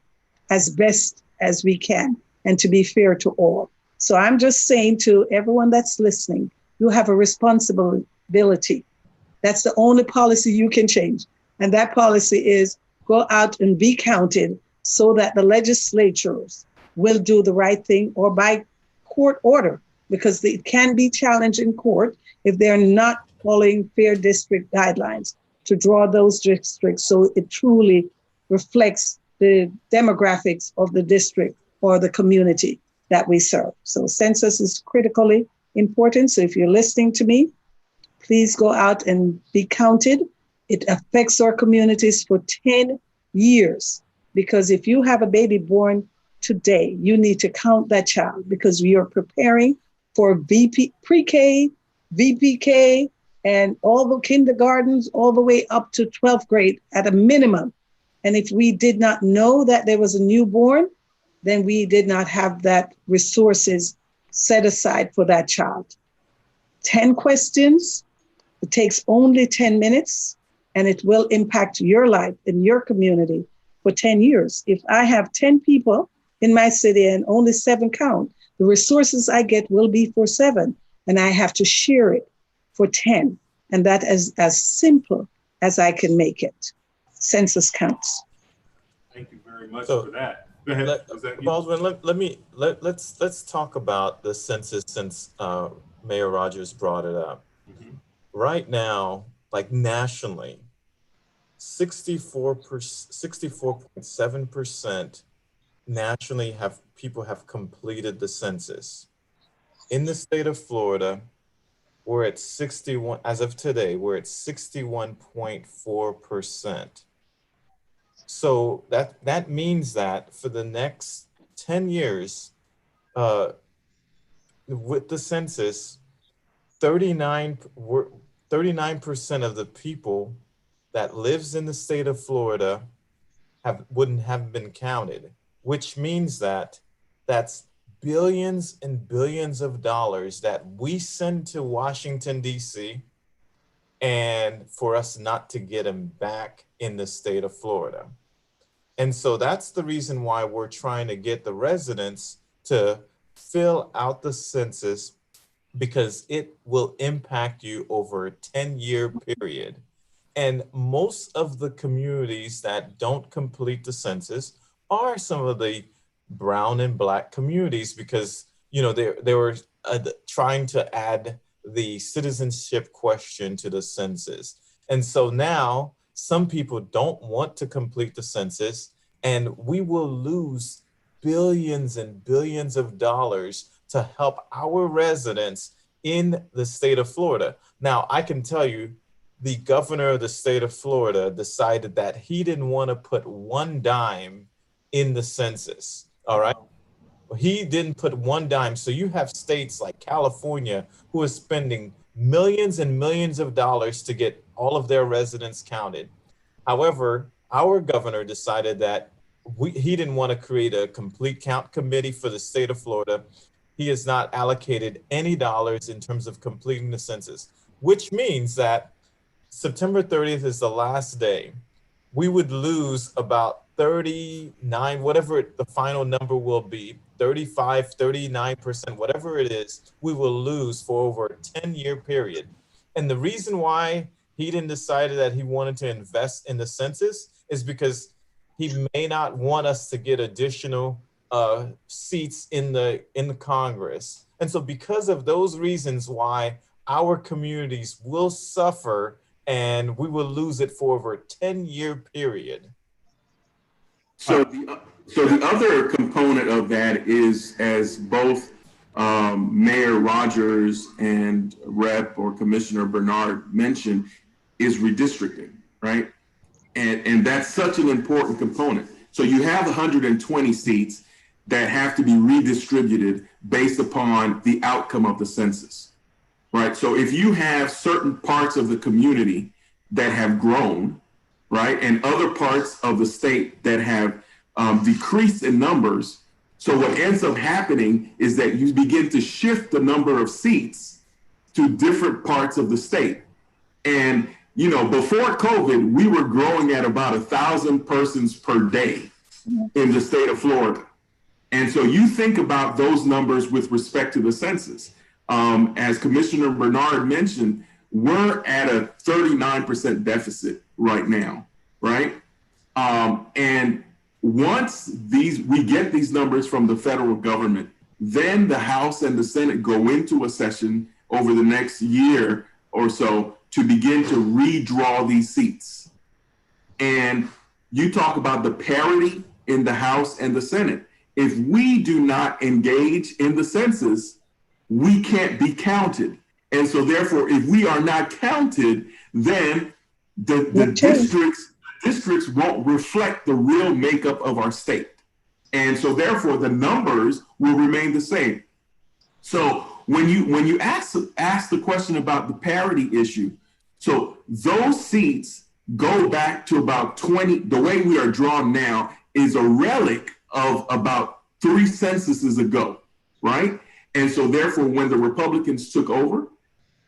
as best as we can and to be fair to all. So I'm just saying to everyone that's listening, you have a responsibility. That's the only policy you can change. And that policy is go out and be counted so that the legislatures will do the right thing, or by court order, because it can be challenged in court if they're not following fair district guidelines to draw those districts so it truly reflects the demographics of the district or the community that we serve. So census is critically important. So if you're listening to me, please go out and be counted. It affects our communities for 10 years, because if you have a baby born today, you need to count that child, because we are preparing for pre-K, VPK, and all the kindergartens all the way up to 12th grade at a minimum. And if we did not know that there was a newborn, then we did not have that resources set aside for that child. 10 questions, it takes only 10 minutes, and it will impact your life and your community for 10 years. If I have 10 people in my city and only 7 count, the resources I get will be for 7, and I have to share it for 10. And that is as simple as I can make it. Census counts. Thank you very much for that. Go ahead. Baldwin, let's talk about the census, since Mayor Rogers brought it up. Mm-hmm. Right now, like nationally, 64.7% nationally people have completed the census. In the state of Florida, we're at 61, as of today, we're at 61.4%. So that means that for the next 10 years, with the census, 39% of the people that lives in the state of Florida wouldn't have been counted, which means that that's billions and billions of dollars that we send to Washington, D.C., and for us not to get them back in the state of Florida. And so that's the reason why we're trying to get the residents to fill out the census, because it will impact you over a 10-year period. And most of the communities that don't complete the census are some of the brown and Black communities, because they were trying to add the citizenship question to the census. And so now some people don't want to complete the census, and we will lose billions and billions of dollars to help our residents in the state of Florida. Now, I can tell you, the governor of the state of Florida decided that he didn't want to put one dime in the census, all right? He didn't put one dime. So you have states like California who is spending millions and millions of dollars to get all of their residents counted. However, our governor decided that he didn't want to create a complete count committee for the state of Florida. He has not allocated any dollars in terms of completing the census, which means that September 30th is the last day. We would lose about 39, whatever the final number will be, 35, 39%, whatever it is, we will lose for over a 10-year period. And the reason why he didn't decide that he wanted to invest in the census is because he may not want us to get additional seats in the Congress. And so because of those reasons why our communities will suffer and we will lose it for over a 10-year period. So So the other component of that is, as both Mayor Rogers and Rep or Commissioner Bernard mentioned, is redistricting, right? And that's such an important component. So you have 120 seats that have to be redistributed based upon the outcome of the census, right? So if you have certain parts of the community that have grown, right, and other parts of the state that have decreased in numbers, so what ends up happening is that you begin to shift the number of seats to different parts of the state. And, you know, before COVID, we were growing at about 1,000 persons per day in the state of Florida. And so you think about those numbers with respect to the census. As Commissioner Bernard mentioned, we're at a 39% deficit right now, right? And once we get these numbers from the federal government, then the House and the Senate go into a session over the next year or so to begin to redraw these seats. And you talk about the parity in the House and the Senate. If we do not engage in the census, we can't be counted. And so therefore, if we are not counted, then the districts won't reflect the real makeup of our state. And so therefore the numbers will remain the same. So when you ask the question about the parity issue, so those seats go back to about 20, the way we are drawn now is a relic of about 3 censuses ago, right? And so therefore, when the Republicans took over,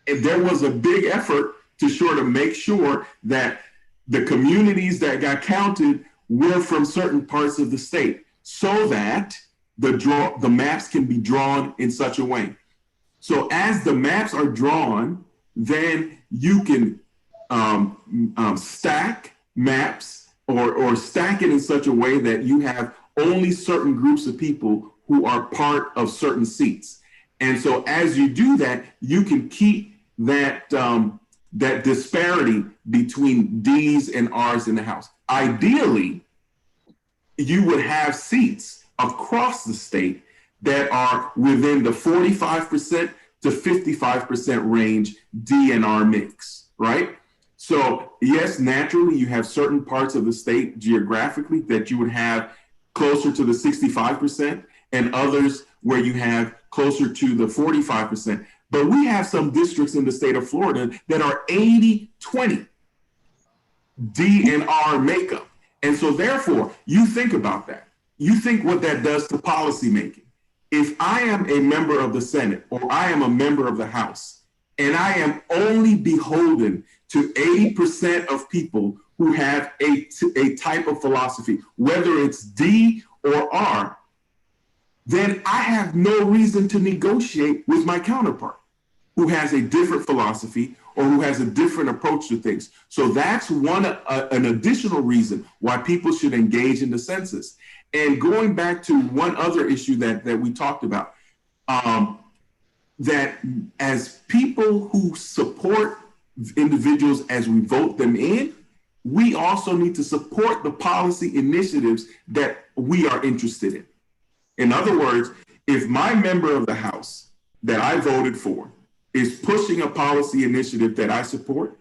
and there was a big effort to sort of make sure that the communities that got counted were from certain parts of the state, so that the maps can be drawn in such a way. So as the maps are drawn, then you can stack maps or stack it in such a way that you have only certain groups of people who are part of certain seats. And so as you do that, you can keep that disparity between D's and R's in the House. Ideally, you would have seats across the state that are within the 45% to 55% range D and R mix, right? So yes, naturally, you have certain parts of the state geographically that you would have closer to the 65% and others where you have closer to the 45%. But we have some districts in the state of Florida that are 80-20 D and R makeup. And so therefore, you think about that. You think what that does to policy making. If I am a member of the Senate or I am a member of the House, and I am only beholden to 80% of people who have a type of philosophy, whether it's D or R, then I have no reason to negotiate with my counterpart who has a different philosophy or who has a different approach to things. So that's an additional reason why people should engage in the census. And going back to one other issue that we talked about, that as people who support individuals as we vote them in, we also need to support the policy initiatives that we are interested in. In other words, if my member of the House that I voted for is pushing a policy initiative that I support,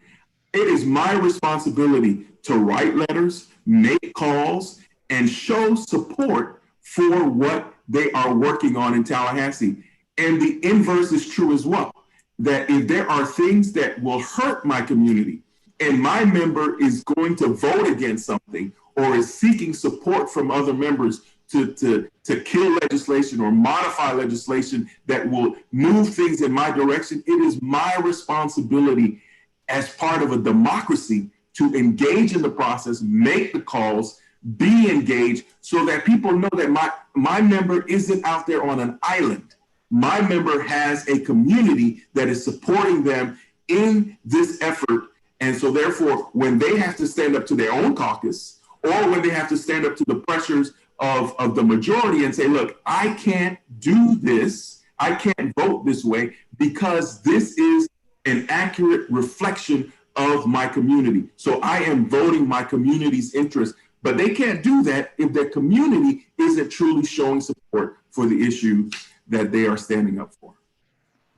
it is my responsibility to write letters, make calls, and show support for what they are working on in Tallahassee. And the inverse is true as well, that if there are things that will hurt my community and my member is going to vote against something or is seeking support from other members to kill legislation or modify legislation that will move things in my direction, it is my responsibility as part of a democracy to engage in the process, make the calls, be engaged, so that people know that my member isn't out there on an island. My member has a community that is supporting them in this effort. And so therefore, when they have to stand up to their own caucus, or when they have to stand up to the pressures of the majority and say, look, I can't do this, I can't vote this way because this is an accurate reflection of my community. So I am voting my community's interest, But they can't do that if their community isn't truly showing support for the issue that they are standing up for.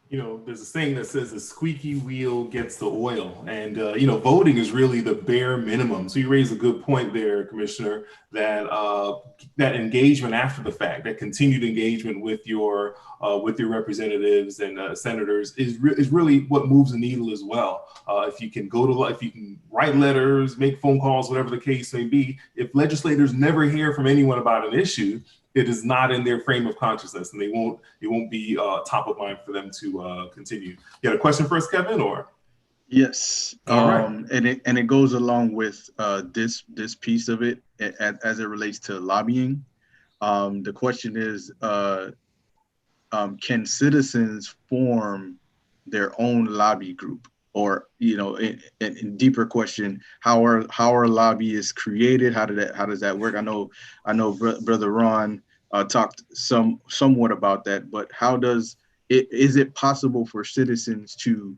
You know, there's a saying that says a squeaky wheel gets the oil, and you know, voting is really the bare minimum. So you raise a good point there, Commissioner, that that engagement after the fact, that continued engagement with your representatives and senators is really what moves the needle as well. If you can if you can write letters, make phone calls, whatever the case may be, if legislators never hear from anyone about an issue, it is not in their frame of consciousness, and it won't be top of mind for them to continue. You got a question for us, Kevin, or? Yes. All right. And it goes along with this piece of it as it relates to lobbying. The question is, can citizens form their own lobby group? Or, you know, in deeper question, how are lobbyists created? How does that work? I know Brother Ron talked somewhat about that, but is it possible for citizens to,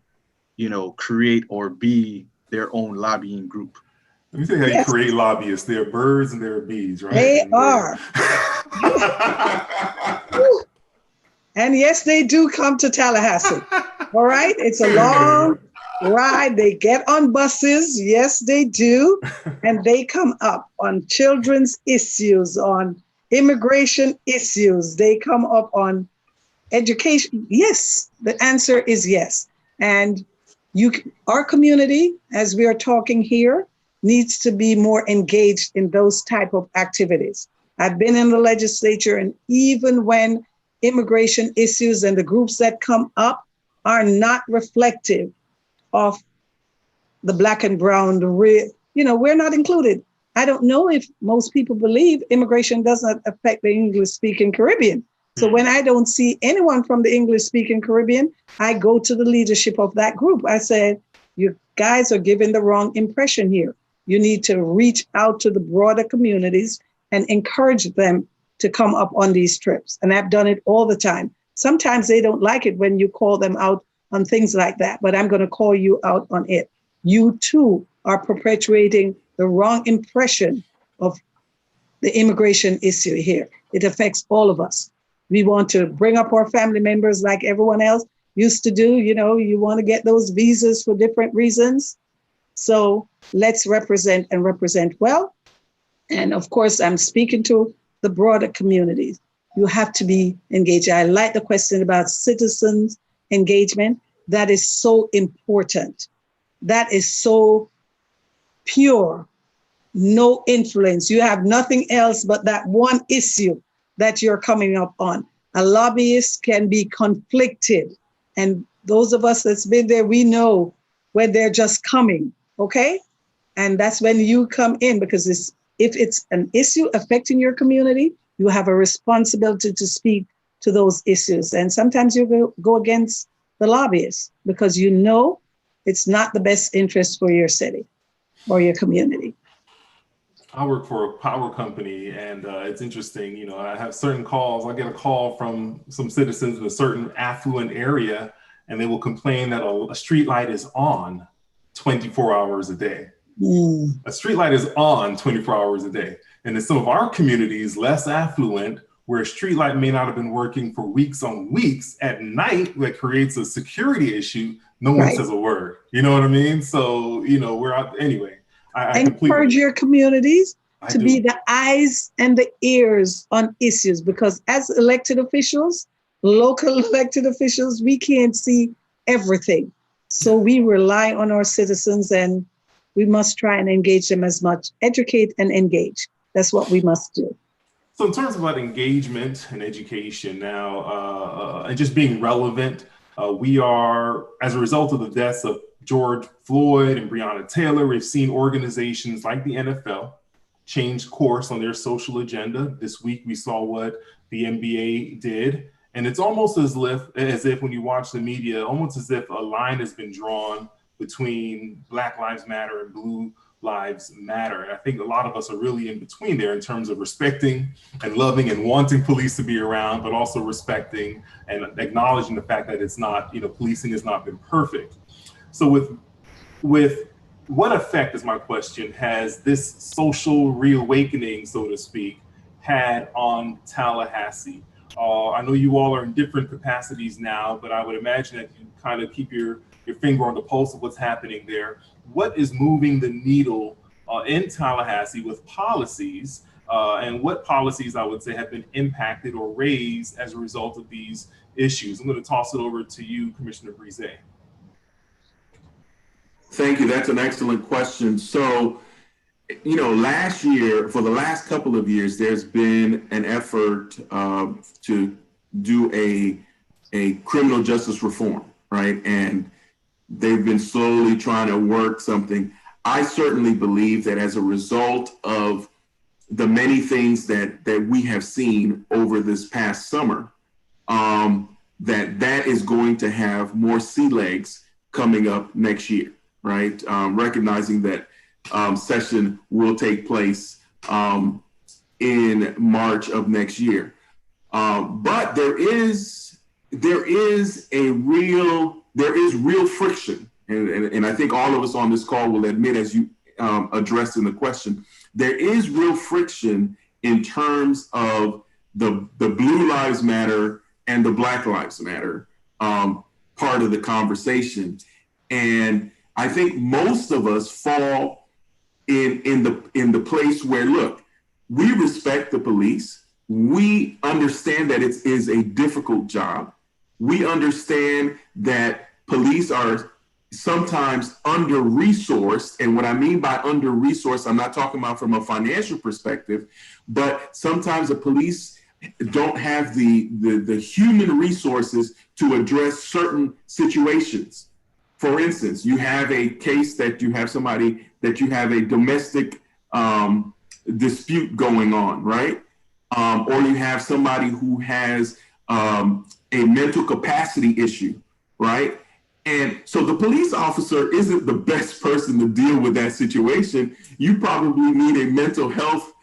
you know, create or be their own lobbying group? Let me tell you how you create lobbyists. There are birds and there are bees, right? They are. And yes, they do come to Tallahassee. All right. It's a long ride. They get on buses. Yes, they do. And they come up on children's issues, on immigration issues. They come up on education. Yes, the answer is yes. And our community, as we are talking here, needs to be more engaged in those type of activities. I've been in the legislature, and even when immigration issues and the groups that come up are not reflective of the Black and brown, we're not included. I don't know if most people believe immigration doesn't affect the English-speaking Caribbean. So when I don't see anyone from the English-speaking Caribbean, I go to the leadership of that group. I say, you guys are giving the wrong impression here. You need to reach out to the broader communities and encourage them to come up on these trips. And I've done it all the time. Sometimes they don't like it when you call them out on things like that, but I'm going to call you out on it. You too are perpetuating the wrong impression of the immigration issue here. It affects all of us. We want to bring up our family members like everyone else used to do. You know, you want to get those visas for different reasons. So let's represent and represent well. And of course, I'm speaking to the broader communities. You have to be engaged. I like the question about citizens engagement. That is so important. That is so pure. No influence. You have nothing else but that one issue that you're coming up on. A lobbyist can be conflicted. And those of us that's been there, we know when they're just coming, okay? And that's when you come in, because if it's an issue affecting your community, you have a responsibility to speak to those issues. And sometimes you go against the lobbyists because you know it's not the best interest for your city or your community. I work for a power company, and it's interesting. You know, I have certain calls. I get a call from some citizens in a certain affluent area, and they will complain that a street light is on 24 hours a day. A street light is on 24 hours a day. And in some of our communities, less affluent, where a street light may not have been working for weeks on weeks, at night, that creates a security issue. No one says a word. You know what I mean? So, you know, we're out anyway. I encourage your communities to be the eyes and the ears on issues, because as elected officials, local elected officials, we can't see everything. So we rely on our citizens, and we must try and engage them as much, educate and engage. That's what we must do. So in terms of that engagement and education now, and just being relevant, we are, as a result of the deaths of George Floyd and Breonna Taylor, we've seen organizations like the NFL change course on their social agenda. This week, we saw what the NBA did. And it's almost as if when you watch the media, almost as if a line has been drawn between Black Lives Matter and Blue Lives Matter. And I think a lot of us are really in between there in terms of respecting and loving and wanting police to be around, but also respecting and acknowledging the fact that it's not, you know, policing has not been perfect. So with what effect, is my question, has this social reawakening, so to speak, had on Tallahassee? I know you all are in different capacities now, but I would imagine that you kind of keep your finger on the pulse of what's happening there. What is moving the needle in Tallahassee with policies, and what policies, I would say, have been impacted or raised as a result of these issues? I'm going to toss it over to you, Commissioner Brise. Thank you. That's an excellent question. So, last year, for the last couple of years, there's been an effort to do a criminal justice reform, right? And they've been slowly trying to work something. I certainly believe that as a result of the many things that we have seen over this past summer, that is going to have more sea legs coming up next year, right? Recognizing that session will take place in March of next year. But there is real friction. And I think all of us on this call will admit, as you addressed in the question, there is real friction in terms of the Blue Lives Matter and the Black Lives Matter part of the conversation. And I think most of us fall in the place where, look, we respect the police. We understand that it is a difficult job. We understand that police are sometimes under-resourced. And what I mean by under-resourced, I'm not talking about from a financial perspective, but sometimes the police don't have the human resources to address certain situations. For instance, you have a case that you have a domestic dispute going on, right? Or you have somebody who has a mental capacity issue, right? And so the police officer isn't the best person to deal with that situation. You probably need a mental health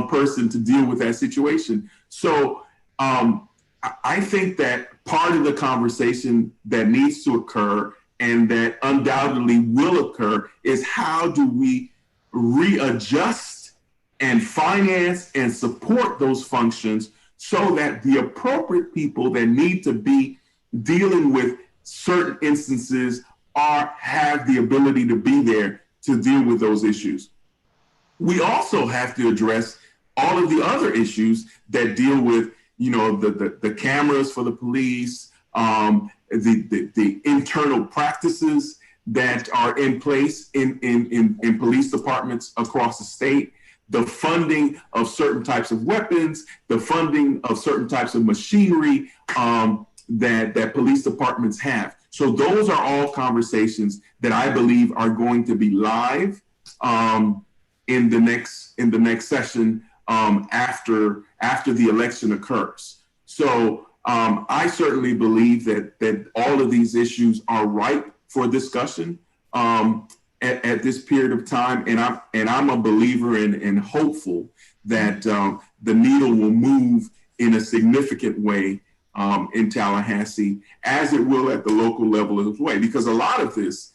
person to deal with that situation. So I think that part of the conversation that needs to occur, and that undoubtedly will occur, is how do we readjust and finance and support those functions so that the appropriate people that need to be dealing with certain instances have the ability to be there to deal with those issues. We also have to address all of the other issues that deal with, the cameras for the police, the internal practices that are in place in police departments across the state, the funding of certain types of weapons, the funding of certain types of machinery that police departments have. So those are all conversations that I believe are going to be live in the next session after the election occurs. So I certainly believe that all of these issues are ripe for discussion at this period of time, and I'm a believer and hopeful that the needle will move in a significant way in Tallahassee, as it will at the local level as well. Because a lot of this,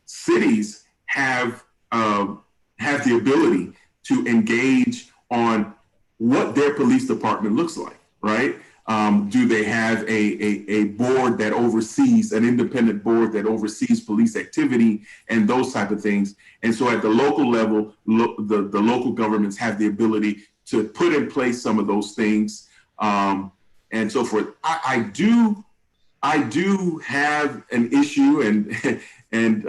cities have the ability to engage on what their police department looks like, right? Do they have a board that oversees, an independent board that oversees police activity and those type of things? And so at the local level, the local governments have the ability to put in place some of those things and so forth. I do have an issue, and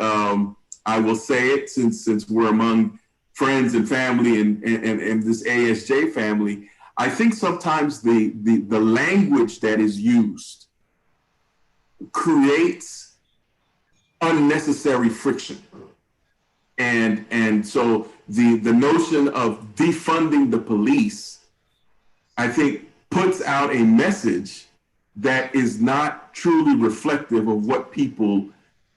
I will say it since we're among friends and family and this ASJ family. I think sometimes the language that is used creates unnecessary friction. And so the notion of defunding the police, I think, puts out a message that is not truly reflective of what people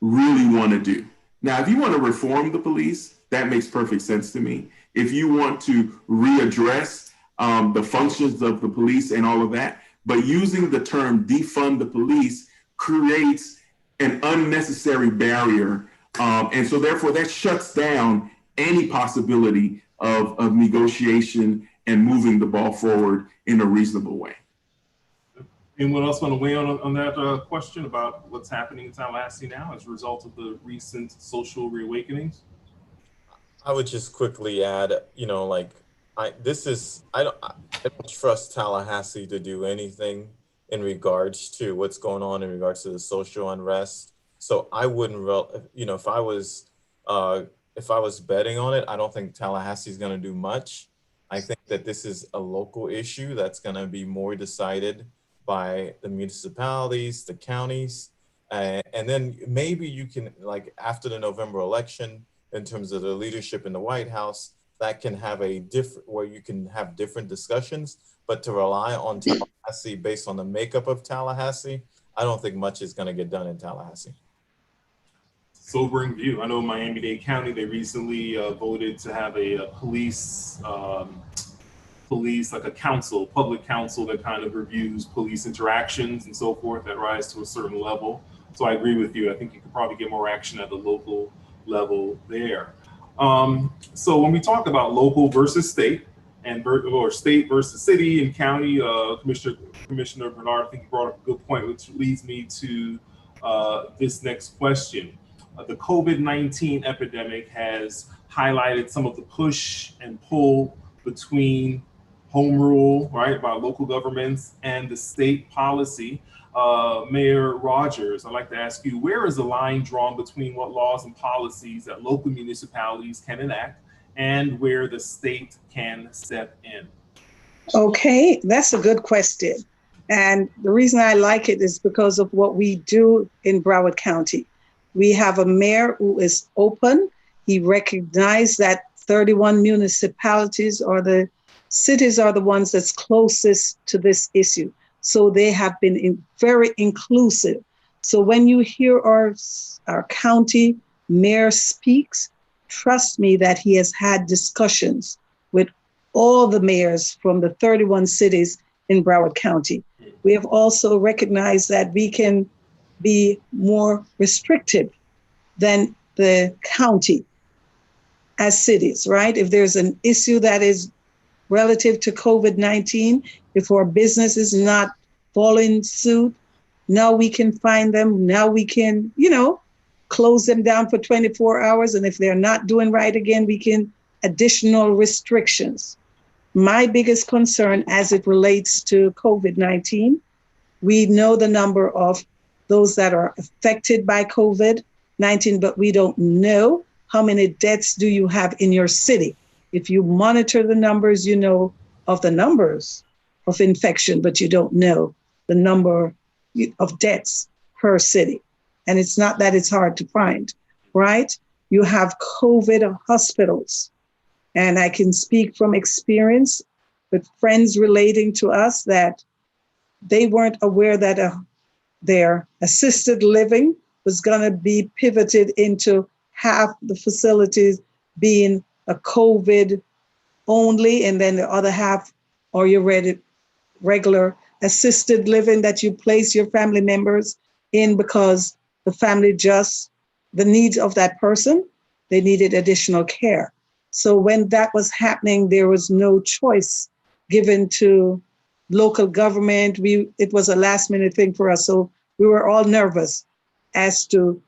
really want to do. Now, if you want to reform the police, that makes perfect sense to me. If you want to readdress the functions of the police and all of that, but using the term defund the police creates an unnecessary barrier And so therefore that shuts down any possibility of negotiation and moving the ball forward in a reasonable way. Anyone else want to weigh on that question about what's happening in Tallahassee now as a result of the recent social reawakenings? I would just quickly add, like I don't trust Tallahassee to do anything in regards to what's going on in regards to the social unrest. So I wouldn't, if I was betting on it, I don't think Tallahassee is going to do much. I think that this is a local issue that's going to be more decided by the municipalities, the counties, and then maybe you can, like after the November election, in terms of the leadership in the White House, that can have where you can have different discussions, but to rely on Tallahassee based on the makeup of Tallahassee, I don't think much is going to get done in Tallahassee. Sobering view. I know Miami-Dade County, they recently voted to have a police, like a council, public council that kind of reviews police interactions and so forth that rise to a certain level. So I agree with you. I think you could probably get more action at the local level there. So when we talk about local versus state or state versus city and county, Commissioner Bernard, I think you brought up a good point, which leads me to this next question. The COVID-19 epidemic has highlighted some of the push and pull between home rule, right, by local governments and the state policy. Mayor Rogers, I'd like to ask you, where is the line drawn between what laws and policies that local municipalities can enact and where the state can step in? Okay, that's a good question. And the reason I like it is because of what we do in Broward County. We have a mayor who is open. He recognized that 31 municipalities or the cities are the ones that's closest to this issue. So they have been very inclusive. So when you hear our county mayor speaks, trust me that he has had discussions with all the mayors from the 31 cities in Broward County. We have also recognized that we can be more restrictive than the county as cities, right? If there's an issue that is relative to COVID-19, if our business is not following suit, now we can find them. Now we can, close them down for 24 hours. And if they're not doing right again, we can additional restrictions. My biggest concern as it relates to COVID-19, we know the number of those that are affected by COVID-19, but we don't know how many deaths do you have in your city. If you monitor the numbers, you know of the numbers of infection, but you don't know the number of deaths per city. And it's not that it's hard to find, right? You have COVID hospitals. And I can speak from experience with friends relating to us that they weren't aware that their assisted living was going to be pivoted into half the facilities being a COVID only, and then the other half are your regular assisted living that you place your family members in because the family the needs of that person, they needed additional care. So when that was happening, there was no choice given to local government. It was a last minute thing for us. So we were all nervous as to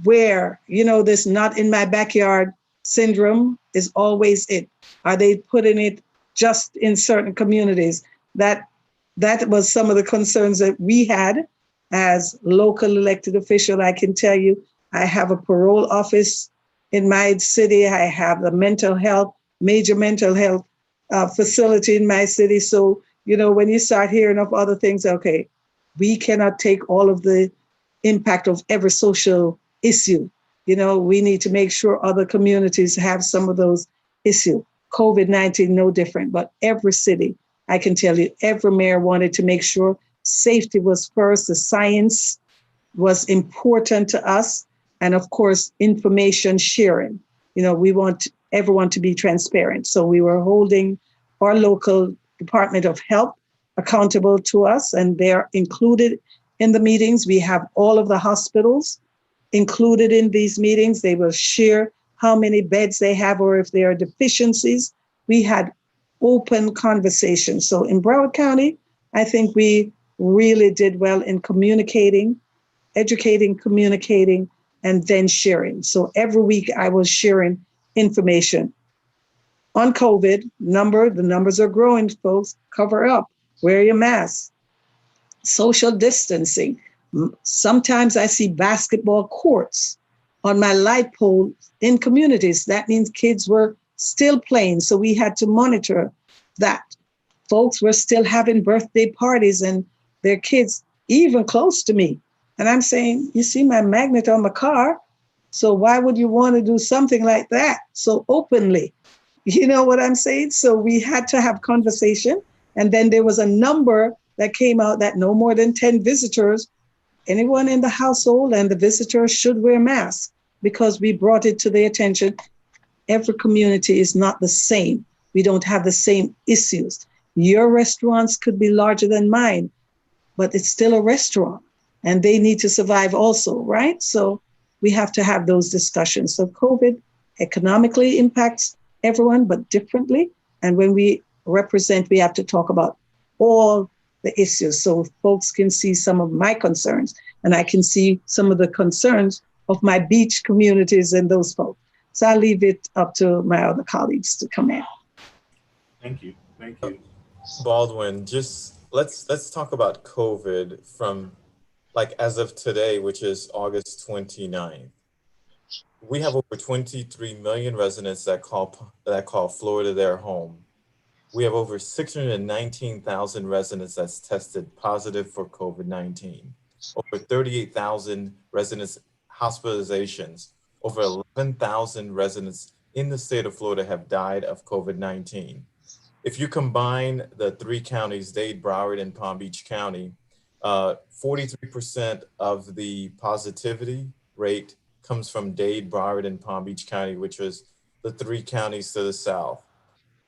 where, this not in my backyard syndrome is always it. Are they putting it just in certain communities? That was some of the concerns that we had as local elected official. I can tell you, I have a parole office in my city. I have the major mental health facility in my city. So, when you start hearing of other things, okay, we cannot take all of the impact of every social issue. We need to make sure other communities have some of those issues. COVID-19, no different, but every city, I can tell you, every mayor wanted to make sure safety was first. The science was important to us. And of course, information sharing. We want everyone to be transparent. So we were holding our local Department of Health accountable to us, and they're included in the meetings. We have all of the hospitals included in these meetings. They will share how many beds they have or if there are deficiencies. We had open conversations. So in Broward County, I think we really did well in communicating, educating, communicating, and then sharing. So every week I was sharing information on COVID. The numbers are growing, folks. Cover up, wear your mask, social distancing. Sometimes I see basketball courts on my light pole in communities. That means kids were still playing. So we had to monitor that. Folks were still having birthday parties and their kids even close to me. And I'm saying, you see my magnet on my car. So why would you want to do something like that so openly? You know what I'm saying? So we had to have conversation. And then there was a number that came out that no more than 10 visitors, anyone in the household and the visitors should wear masks, because we brought it to their attention. Every community is not the same. We don't have the same issues. Your restaurants could be larger than mine, but it's still a restaurant and they need to survive also, right? So we have to have those discussions. So COVID economically impacts everyone, but differently. And when we represent, we have to talk about all the issues so folks can see some of my concerns and I can see some of the concerns of my beach communities and those folks. So I'll leave it up to my other colleagues to come in. Thank you. Thank you. Baldwin, just let's talk about COVID from like as of today, which is August 29th. We have over 23 million residents that call Florida their home. We have over 619,000 residents that's tested positive for COVID-19, over 38,000 residents hospitalizations, over 11,000 residents in the state of Florida have died of COVID-19. If you combine the three counties, Dade, Broward, and Palm Beach County, 43% of the positivity rate comes from Dade, Broward, and Palm Beach County, which was the three counties to the south.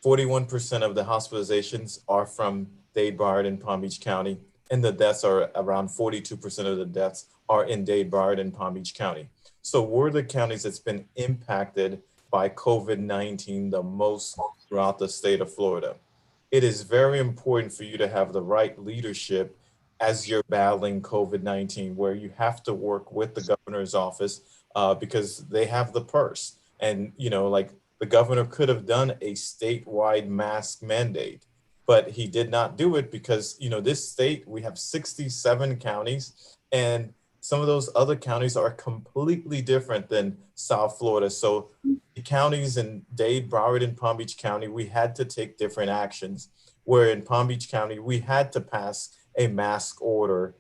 41% of the hospitalizations are from Dade, Broward, and Palm Beach County, and the deaths are around 42% of the deaths are in Dade, Broward, and Palm Beach County. So we're the counties that's been impacted by COVID-19 the most throughout the state of Florida. It is very important for you to have the right leadership as you're battling COVID-19, where you have to work with the governor's office because they have the purse. And, you know, like the governor could have done a statewide mask mandate, but he did not do it because, you know, this state, we have 67 counties and some of those other counties are completely different than South Florida. So the counties in Dade, Broward, and Palm Beach County, we had to take different actions. Where in Palm Beach County, we had to pass a mask order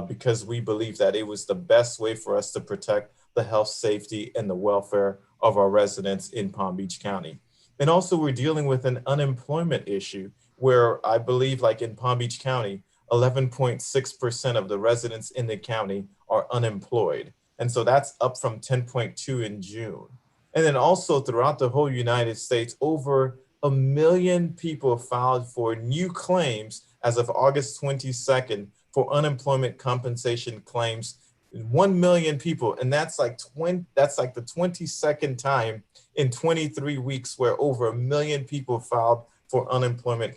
because we believe that it was the best way for us to protect the health, safety, and the welfare of our residents in Palm Beach County. And also we're dealing with an unemployment issue where I believe like in Palm Beach County, 11.6% of the residents in the county are unemployed. And so that's up from 10.2 in June. And then also throughout the whole United States, over 1 million people filed for new claims as of August 22nd for unemployment compensation claims. 1 million people, and that's like the 22nd time in 23 weeks where over 1 million people filed for unemployment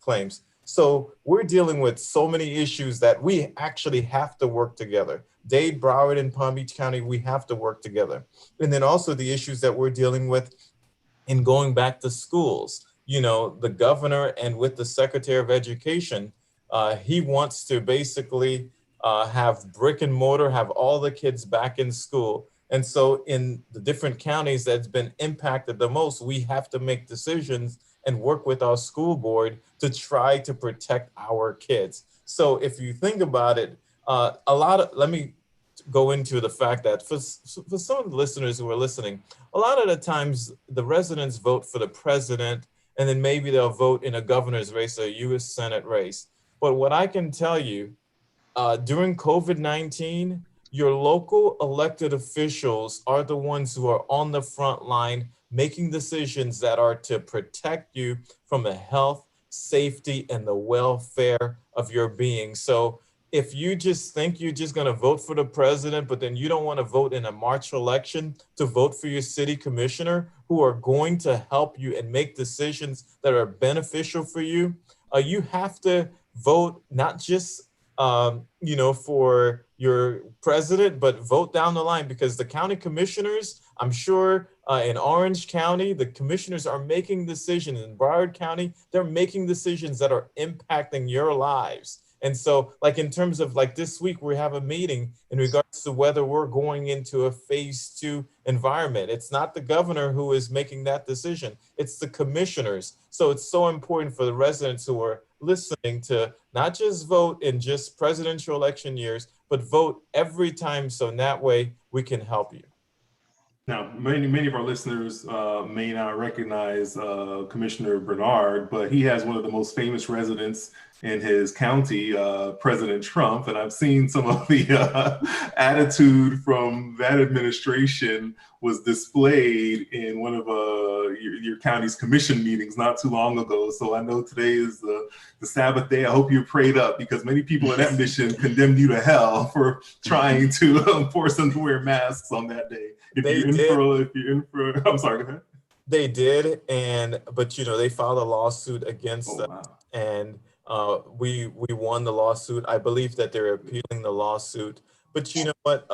claims. So we're dealing with so many issues that we actually have to work together. Dade, Broward, and Palm Beach County, we have to work together. And then also the issues that we're dealing with in going back to schools. You know, the governor and with the Secretary of Education, he wants to basically have brick and mortar, have all the kids back in school. And so in the different counties that's been impacted the most, we have to make decisions and work with our school board to try to protect our kids. So if you think about it, let me go into the fact that for some of the listeners who are listening, a lot of the times the residents vote for the president and then maybe they'll vote in a governor's race or a US Senate race. But what I can tell you, during COVID-19, your local elected officials are the ones who are on the front line making decisions that are to protect you from the health, safety, and the welfare of your being. So if you just think you're just going to vote for the president, but then you don't want to vote in a March election to vote for your city commissioner who are going to help you and make decisions that are beneficial for you, you have to vote not just for your president, but vote down the line, because the county commissioners, I'm sure in Orange County, the commissioners are making decisions. In Broward County, they're making decisions that are impacting your lives. And so, like, in terms of like this week, we have a meeting in regards to whether we're going into a phase 2 environment. It's not the governor who is making that decision. It's the commissioners. So it's so important for the residents who are listening to not just vote in just presidential election years, but vote every time. So in that way we can help you. Now, many of our listeners may not recognize Commissioner Bernard, but he has one of the most famous residents in his county, President Trump. And I've seen some of the attitude from that administration was displayed in one of your county's commission meetings not too long ago. So I know today is the Sabbath day. I hope you prayed up, because many people in that mission condemned you to hell for trying to force them to wear masks on that day. If you're in for, I'm sorry, go ahead. They did, but they filed a lawsuit against us, wow. and we won the lawsuit. I believe that they're appealing the lawsuit. But you know what?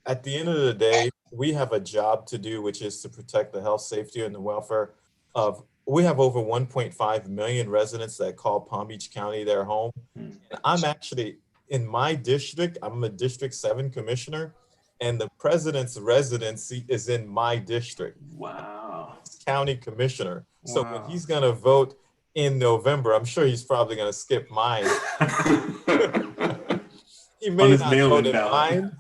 At the end of the day, we have a job to do, which is to protect the health, safety, and the welfare of. We have over 1.5 million residents that call Palm Beach County their home. And I'm actually in my district. I'm a District 7 commissioner, and the president's residency is in my district. Wow. County commissioner. So Wow. when he's going to vote in November, I'm sure he's probably going to skip mine. He may not vote in mine,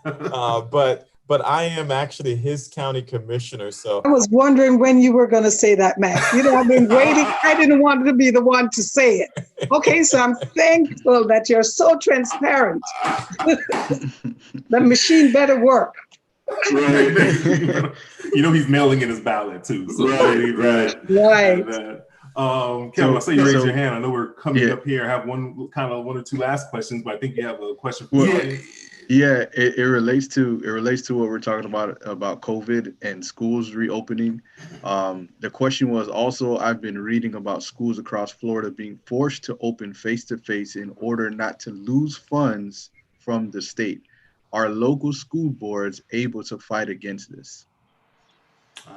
but I am actually his county commissioner. So I was wondering when you were going to say that, Max. I've been waiting. I didn't want to be the one to say it. Okay, so I'm thankful that you're so transparent. The machine better work. Right. He's mailing in his ballot too. So Right. Kevin, I saw you raise your hand. I know we're coming up here. I have one or two last questions, but I think you have a question for me. Yeah, it relates to what we're talking about COVID and schools reopening. The question was also, I've been reading about schools across Florida being forced to open face-to-face in order not to lose funds from the state. Are local school boards able to fight against this?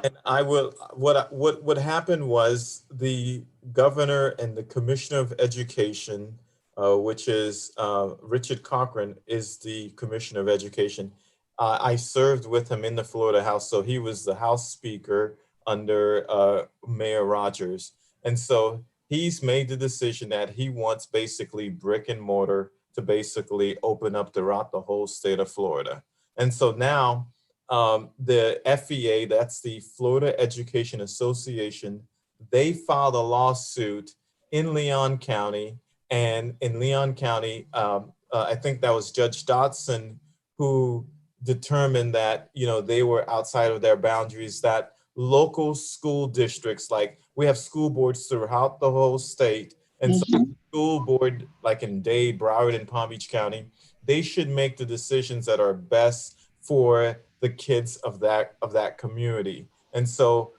And I will. What happened was the governor and the commissioner of education, which is Richard Cochran, is the commissioner of education. I served with him in the Florida House, so he was the House Speaker under Mayor Rogers, and so he's made the decision that he wants basically brick and mortar to basically open up throughout the whole state of Florida. And so now the FEA, that's the Florida Education Association, they filed a lawsuit in Leon County. And in Leon County, I think that was Judge Dotson who determined that, they were outside of their boundaries, that local school districts, like we have school boards throughout the whole state. And so the school board, like in Dade, Broward, and Palm Beach County, they should make the decisions that are best for the kids of that community. And so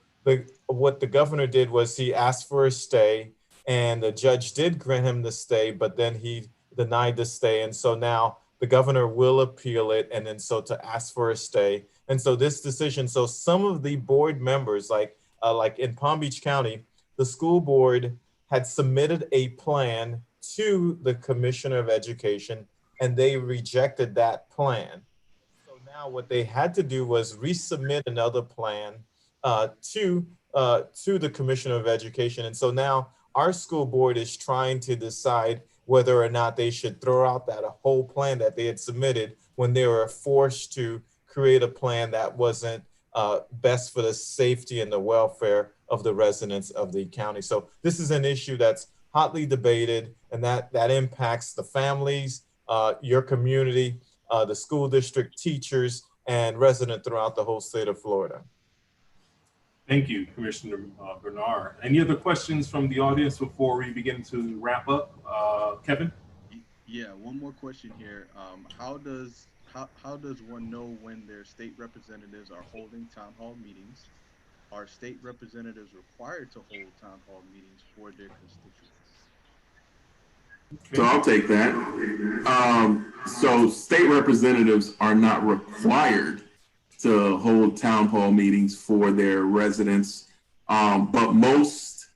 what the governor did was he asked for a stay, and the judge did grant him the stay, but then he denied the stay. And so now the governor will appeal it, and then so to ask for a stay. And so this decision, so some of the board members, like in Palm Beach County, the school board had submitted a plan to the Commissioner of Education, and they rejected that plan. So now what they had to do was resubmit another plan to the Commissioner of Education. And so now our school board is trying to decide whether or not they should throw out that whole plan that they had submitted when they were forced to create a plan that wasn't best for the safety and the welfare of the residents of the county. So this is an issue that's hotly debated, and that impacts the families, your community, the school district, teachers, and residents throughout the whole state of Florida. Thank you, Commissioner Bernard. Any other questions from the audience before we begin to wrap up? Kevin? Yeah, one more question here. How does one know when their state representatives are holding town hall meetings? Are state representatives required to hold town hall meetings for their constituents? So I'll take that. So state representatives are not required to hold town hall meetings for their residents, but most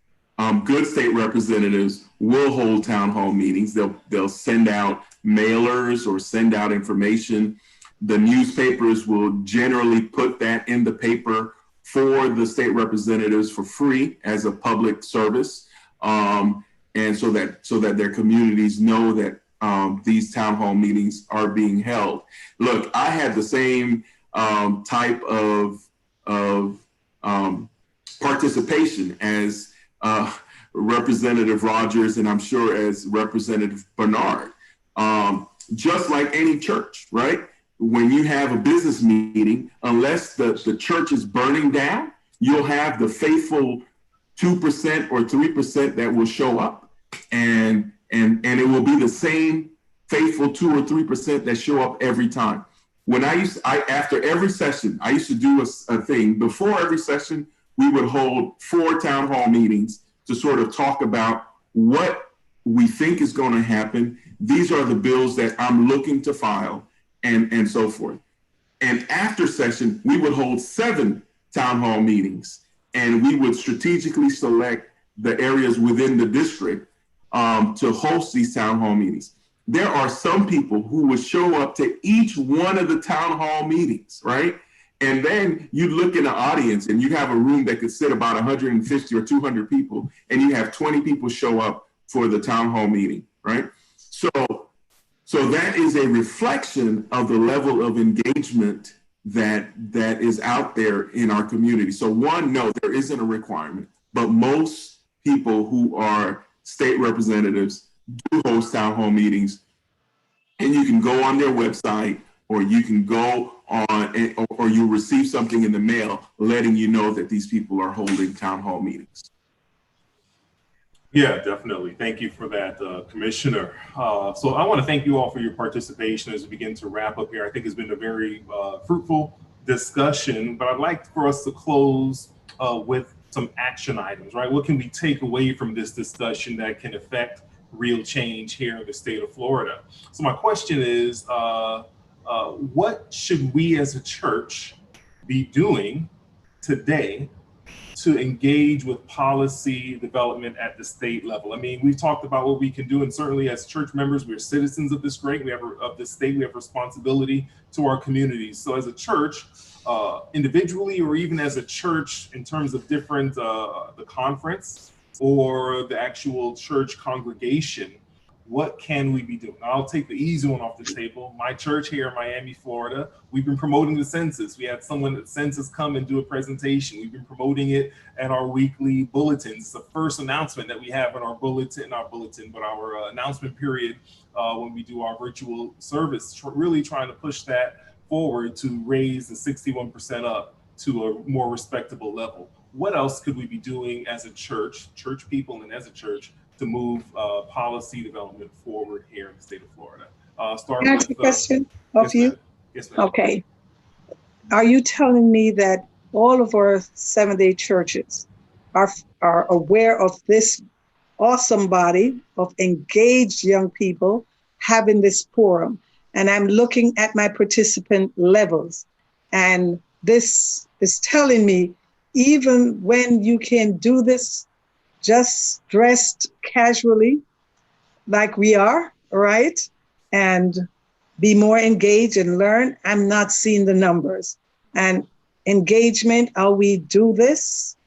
good state representatives will hold town hall meetings. They'll send out mailers or send out information. The newspapers will generally put that in the paper for the state representatives for free as a public service. And so that their communities know that these town hall meetings are being held. Look, I had the same type of participation as Representative Rogers, and I'm sure as Representative Bernard. Just like any church, right? When you have a business meeting, unless the church is burning down, you'll have the faithful 2% or 3% that will show up. And it will be the same faithful 2 or 3% that show up every time. When after every session, I used to do a thing. Before every session, we would hold 4 town hall meetings to sort of talk about what we think is going to happen. These are the bills that I'm looking to file, and so forth. And after session, we would hold 7 town hall meetings, and we would strategically select the areas within the district to host these town hall meetings. There are some people who would show up to each one of the town hall meetings, right? And then you look in the audience and you have a room that could sit about 150 or 200 people, and you have 20 people show up for the town hall meeting, right? So that is a reflection of the level of engagement that is out there in our community. So one, no, there isn't a requirement, but most people who are state representatives do host town hall meetings, and you can go on their website, or you can go on, or you receive something in the mail letting you know that these people are holding town hall meetings. Yeah, definitely. Thank you for that, Commissioner. So I want to thank you all for your participation as we begin to wrap up here. I think it's been a very fruitful discussion, but I'd like for us to close with some action items, right? What can we take away from this discussion that can affect real change here in the state of Florida? So my question is, what should we as a church be doing today to engage with policy development at the state level? I mean, we've talked about what we can do, and certainly as church members, we're citizens of this state. We have responsibility to our communities. So as a church, individually, or even as a church in terms of different, the conference or the actual church congregation, what can we be doing? I'll take the easy one off the table. My church here in Miami, Florida, we've been promoting the census. We had someone at Census come and do a presentation. We've been promoting it at our weekly bulletins. It's the first announcement that we have in our our announcement period when we do our virtual service, really trying to push that forward to raise the 61% up to a more respectable level. What else could we be doing as a church people, and as a church, to move policy development forward here in the state of Florida? Can I ask a question of you? Yes, ma'am. Okay. Are you telling me that all of our Seventh-day churches are aware of this awesome body of engaged young people having this forum? And I'm looking at my participant levels, and this is telling me, even when you can do this just dressed casually like we are, right? And be more engaged and learn, I'm not seeing the numbers. And engagement, how we do this,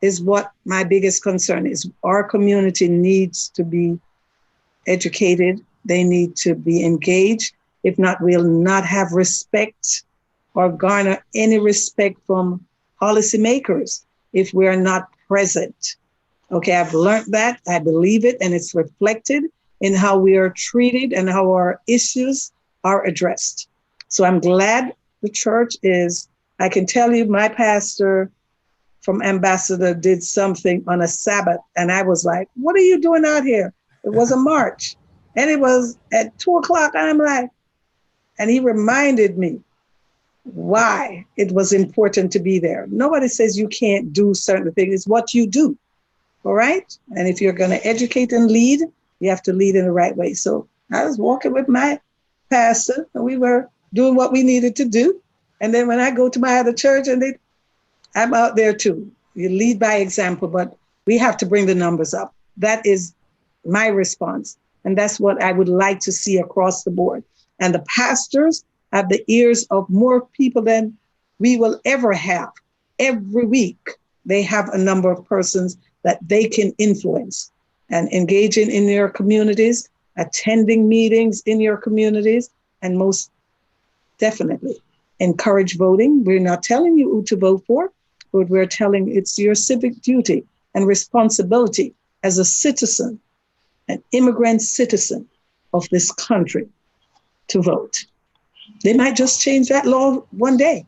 is what my biggest concern is. Our community needs to be educated. They need to be engaged. If not, we'll not have respect or garner any respect from policymakers if we're not present. Okay, I've learned that, I believe it, and it's reflected in how we are treated and how our issues are addressed. So I'm glad the church is, I can tell you, my pastor from Ambassador did something on a Sabbath, and I was like, what are you doing out here? It was a march. And it was at 2:00. I'm like, and he reminded me why it was important to be there. Nobody says you can't do certain things. It's what you do. All right. And if you're going to educate and lead, you have to lead in the right way. So I was walking with my pastor and we were doing what we needed to do. And then when I go to my other church I'm out there too. You lead by example, but we have to bring the numbers up. That is my response. And that's what I would like to see across the board. And the pastors have the ears of more people than we will ever have. Every week, they have a number of persons that they can influence and engaging in your communities, attending meetings in your communities, and most definitely encourage voting. We're not telling you who to vote for, but we're telling it's your civic duty and responsibility as a citizen, an immigrant citizen of this country, to vote. They might just change that law one day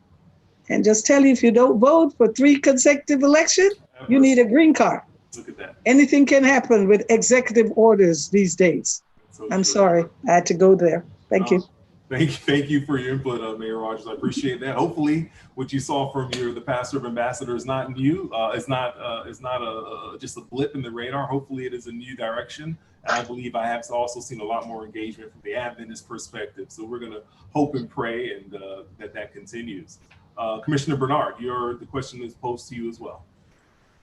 and just tell you if you don't vote for 3 consecutive elections, you need a green card. Look at that. Anything can happen with executive orders these days. So I'm true. sorry, I had to go there. Thank you. Thank you for your input, Mayor Rogers. I appreciate that. Hopefully, what you saw from the pastor of Ambassador is not new. It's not just a blip in the radar. Hopefully, it is a new direction. And I believe I have also seen a lot more engagement from the Adventist perspective. So we're going to hope and pray and that continues. Commissioner Bernard, the question is posed to you as well.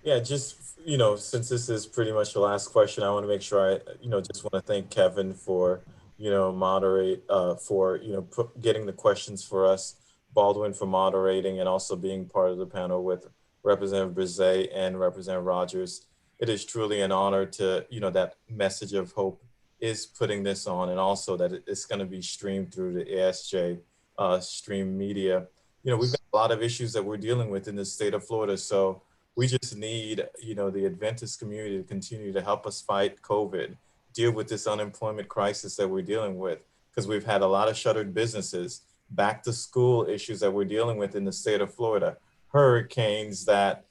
Yeah, just, since this is pretty much the last question, I want to make sure I, just want to thank Kevin for, getting the questions for us, Baldwin for moderating, and also being part of the panel with Representative Brizet and Representative Rogers. It is truly an honor to, that message of hope is putting this on, and also that it's going to be streamed through the ASJ stream media. We've got a lot of issues that we're dealing with in the state of Florida. So we just need, the Adventist community to continue to help us fight COVID, deal with this unemployment crisis that we're dealing with, because we've had a lot of shuttered businesses, back to school issues that we're dealing with in the state of Florida, hurricanes that,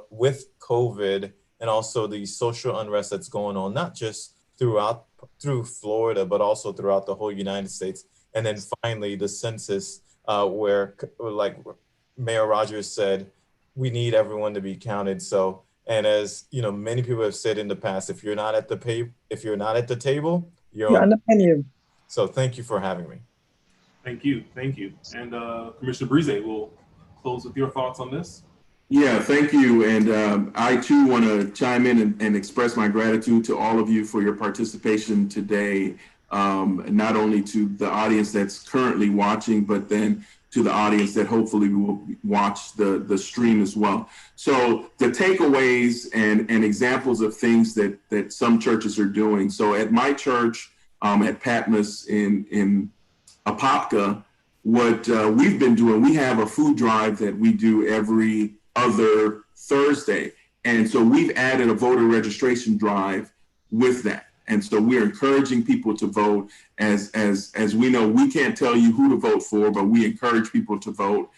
with COVID and also the social unrest that's going on, not just through Florida, but also throughout the whole United States. And then finally, the census, where, like Mayor Rogers said, we need everyone to be counted. So, and as many people have said in the past, if you're not at the table, you're on the menu. So thank you for having me. Thank you. And Commissioner Brizet will close with your thoughts on this. Yeah, thank you. And I too want to chime in and express my gratitude to all of you for your participation today, not only to the audience that's currently watching, but then to the audience that hopefully will watch the stream as well. So the takeaways and examples of things that some churches are doing. So at my church, at Patmos in Apopka, what we've been doing, we have a food drive that we do every other Thursday. And so we've added a voter registration drive with that. And so we're encouraging people to vote. As we know, we can't tell you who to vote for, but we encourage people to vote.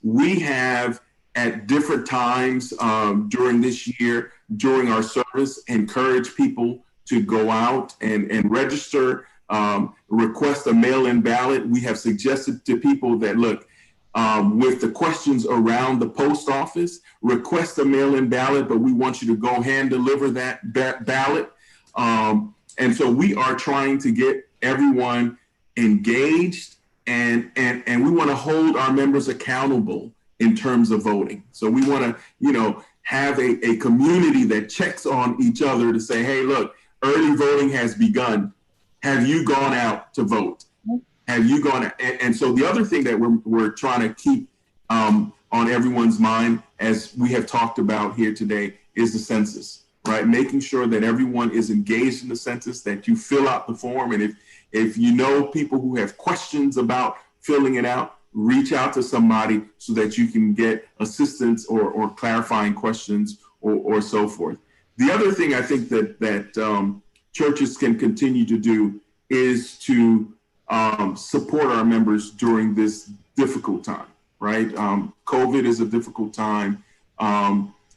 We have at different times during this year, during our service, encourage people to go out and register, request a mail-in ballot. We have suggested to people that, look, with the questions around the post office, request a mail-in ballot, but we want you to go hand deliver that ballot. And so we are trying to get everyone engaged and we want to hold our members accountable in terms of voting. So we want to, have a community that checks on each other to say, hey, look, early voting has begun. Have you gone out to vote? Have you gone? And so the other thing that we're trying to keep on everyone's mind, as we have talked about here today, is the census, right? Making sure that everyone is engaged in the census, that you fill out the form. And if you know people who have questions about filling it out, reach out to somebody so that you can get assistance or clarifying questions or so forth. The other thing I think that churches can continue to do is to support our members during this difficult time, right? COVID is a difficult time.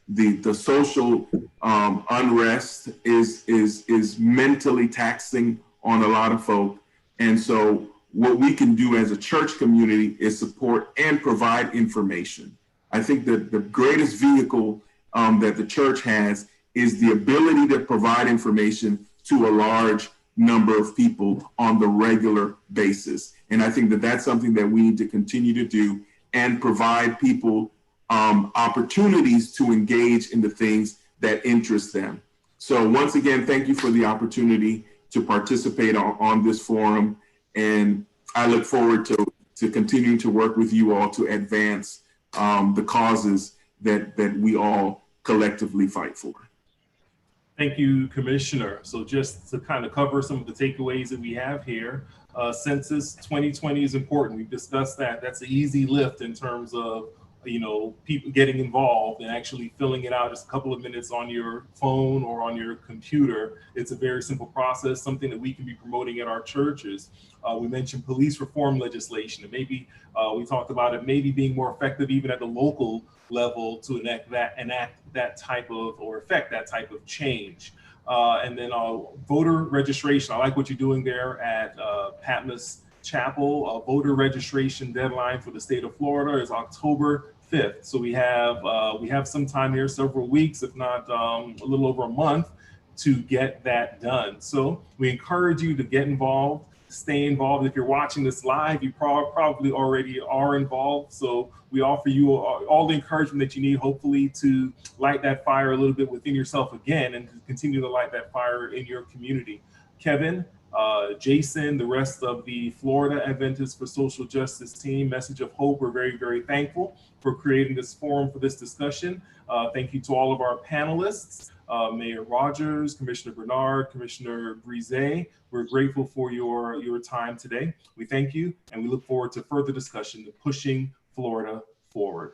the social unrest is mentally taxing on a lot of folk. And so what we can do as a church community is support and provide information. I think that the greatest vehicle that the church has is the ability to provide information to a large number of people on the regular basis. And I think that that's something that we need to continue to do and provide people opportunities to engage in the things that interest them. So once again, thank you for the opportunity to participate on this forum. And I look forward to continuing to work with you all to advance the causes that we all collectively fight for. Thank you, Commissioner. So just to kind of cover some of the takeaways that we have here, Census 2020 is important. We've discussed that. That's an easy lift in terms of, you know, people getting involved and actually filling it out just a couple of minutes on your phone or on your computer. It's a very simple process, something that we can be promoting at our churches. We mentioned police reform legislation, and maybe we talked about it maybe being more effective even at the local level to enact that type of, or affect that type of change. And then voter registration. I like what you're doing there at Patmos Chapel. Voter registration deadline for the state of Florida is October 5th. So we have some time here, several weeks, if not a little over a month, to get that done. So we encourage you to get involved, stay involved. If you're watching this live, you probably already are involved. So we offer you all the encouragement that you need, hopefully, to light that fire a little bit within yourself again and to continue to light that fire in your community. Kevin, Jason, the rest of the Florida Adventist for Social Justice team, Message of Hope, we're very, very thankful for creating this forum for this discussion. Thank you to all of our panelists, Mayor Rogers, Commissioner Bernard, Commissioner Brise. We're grateful for your time today. We thank you, and we look forward to further discussion of pushing Florida forward.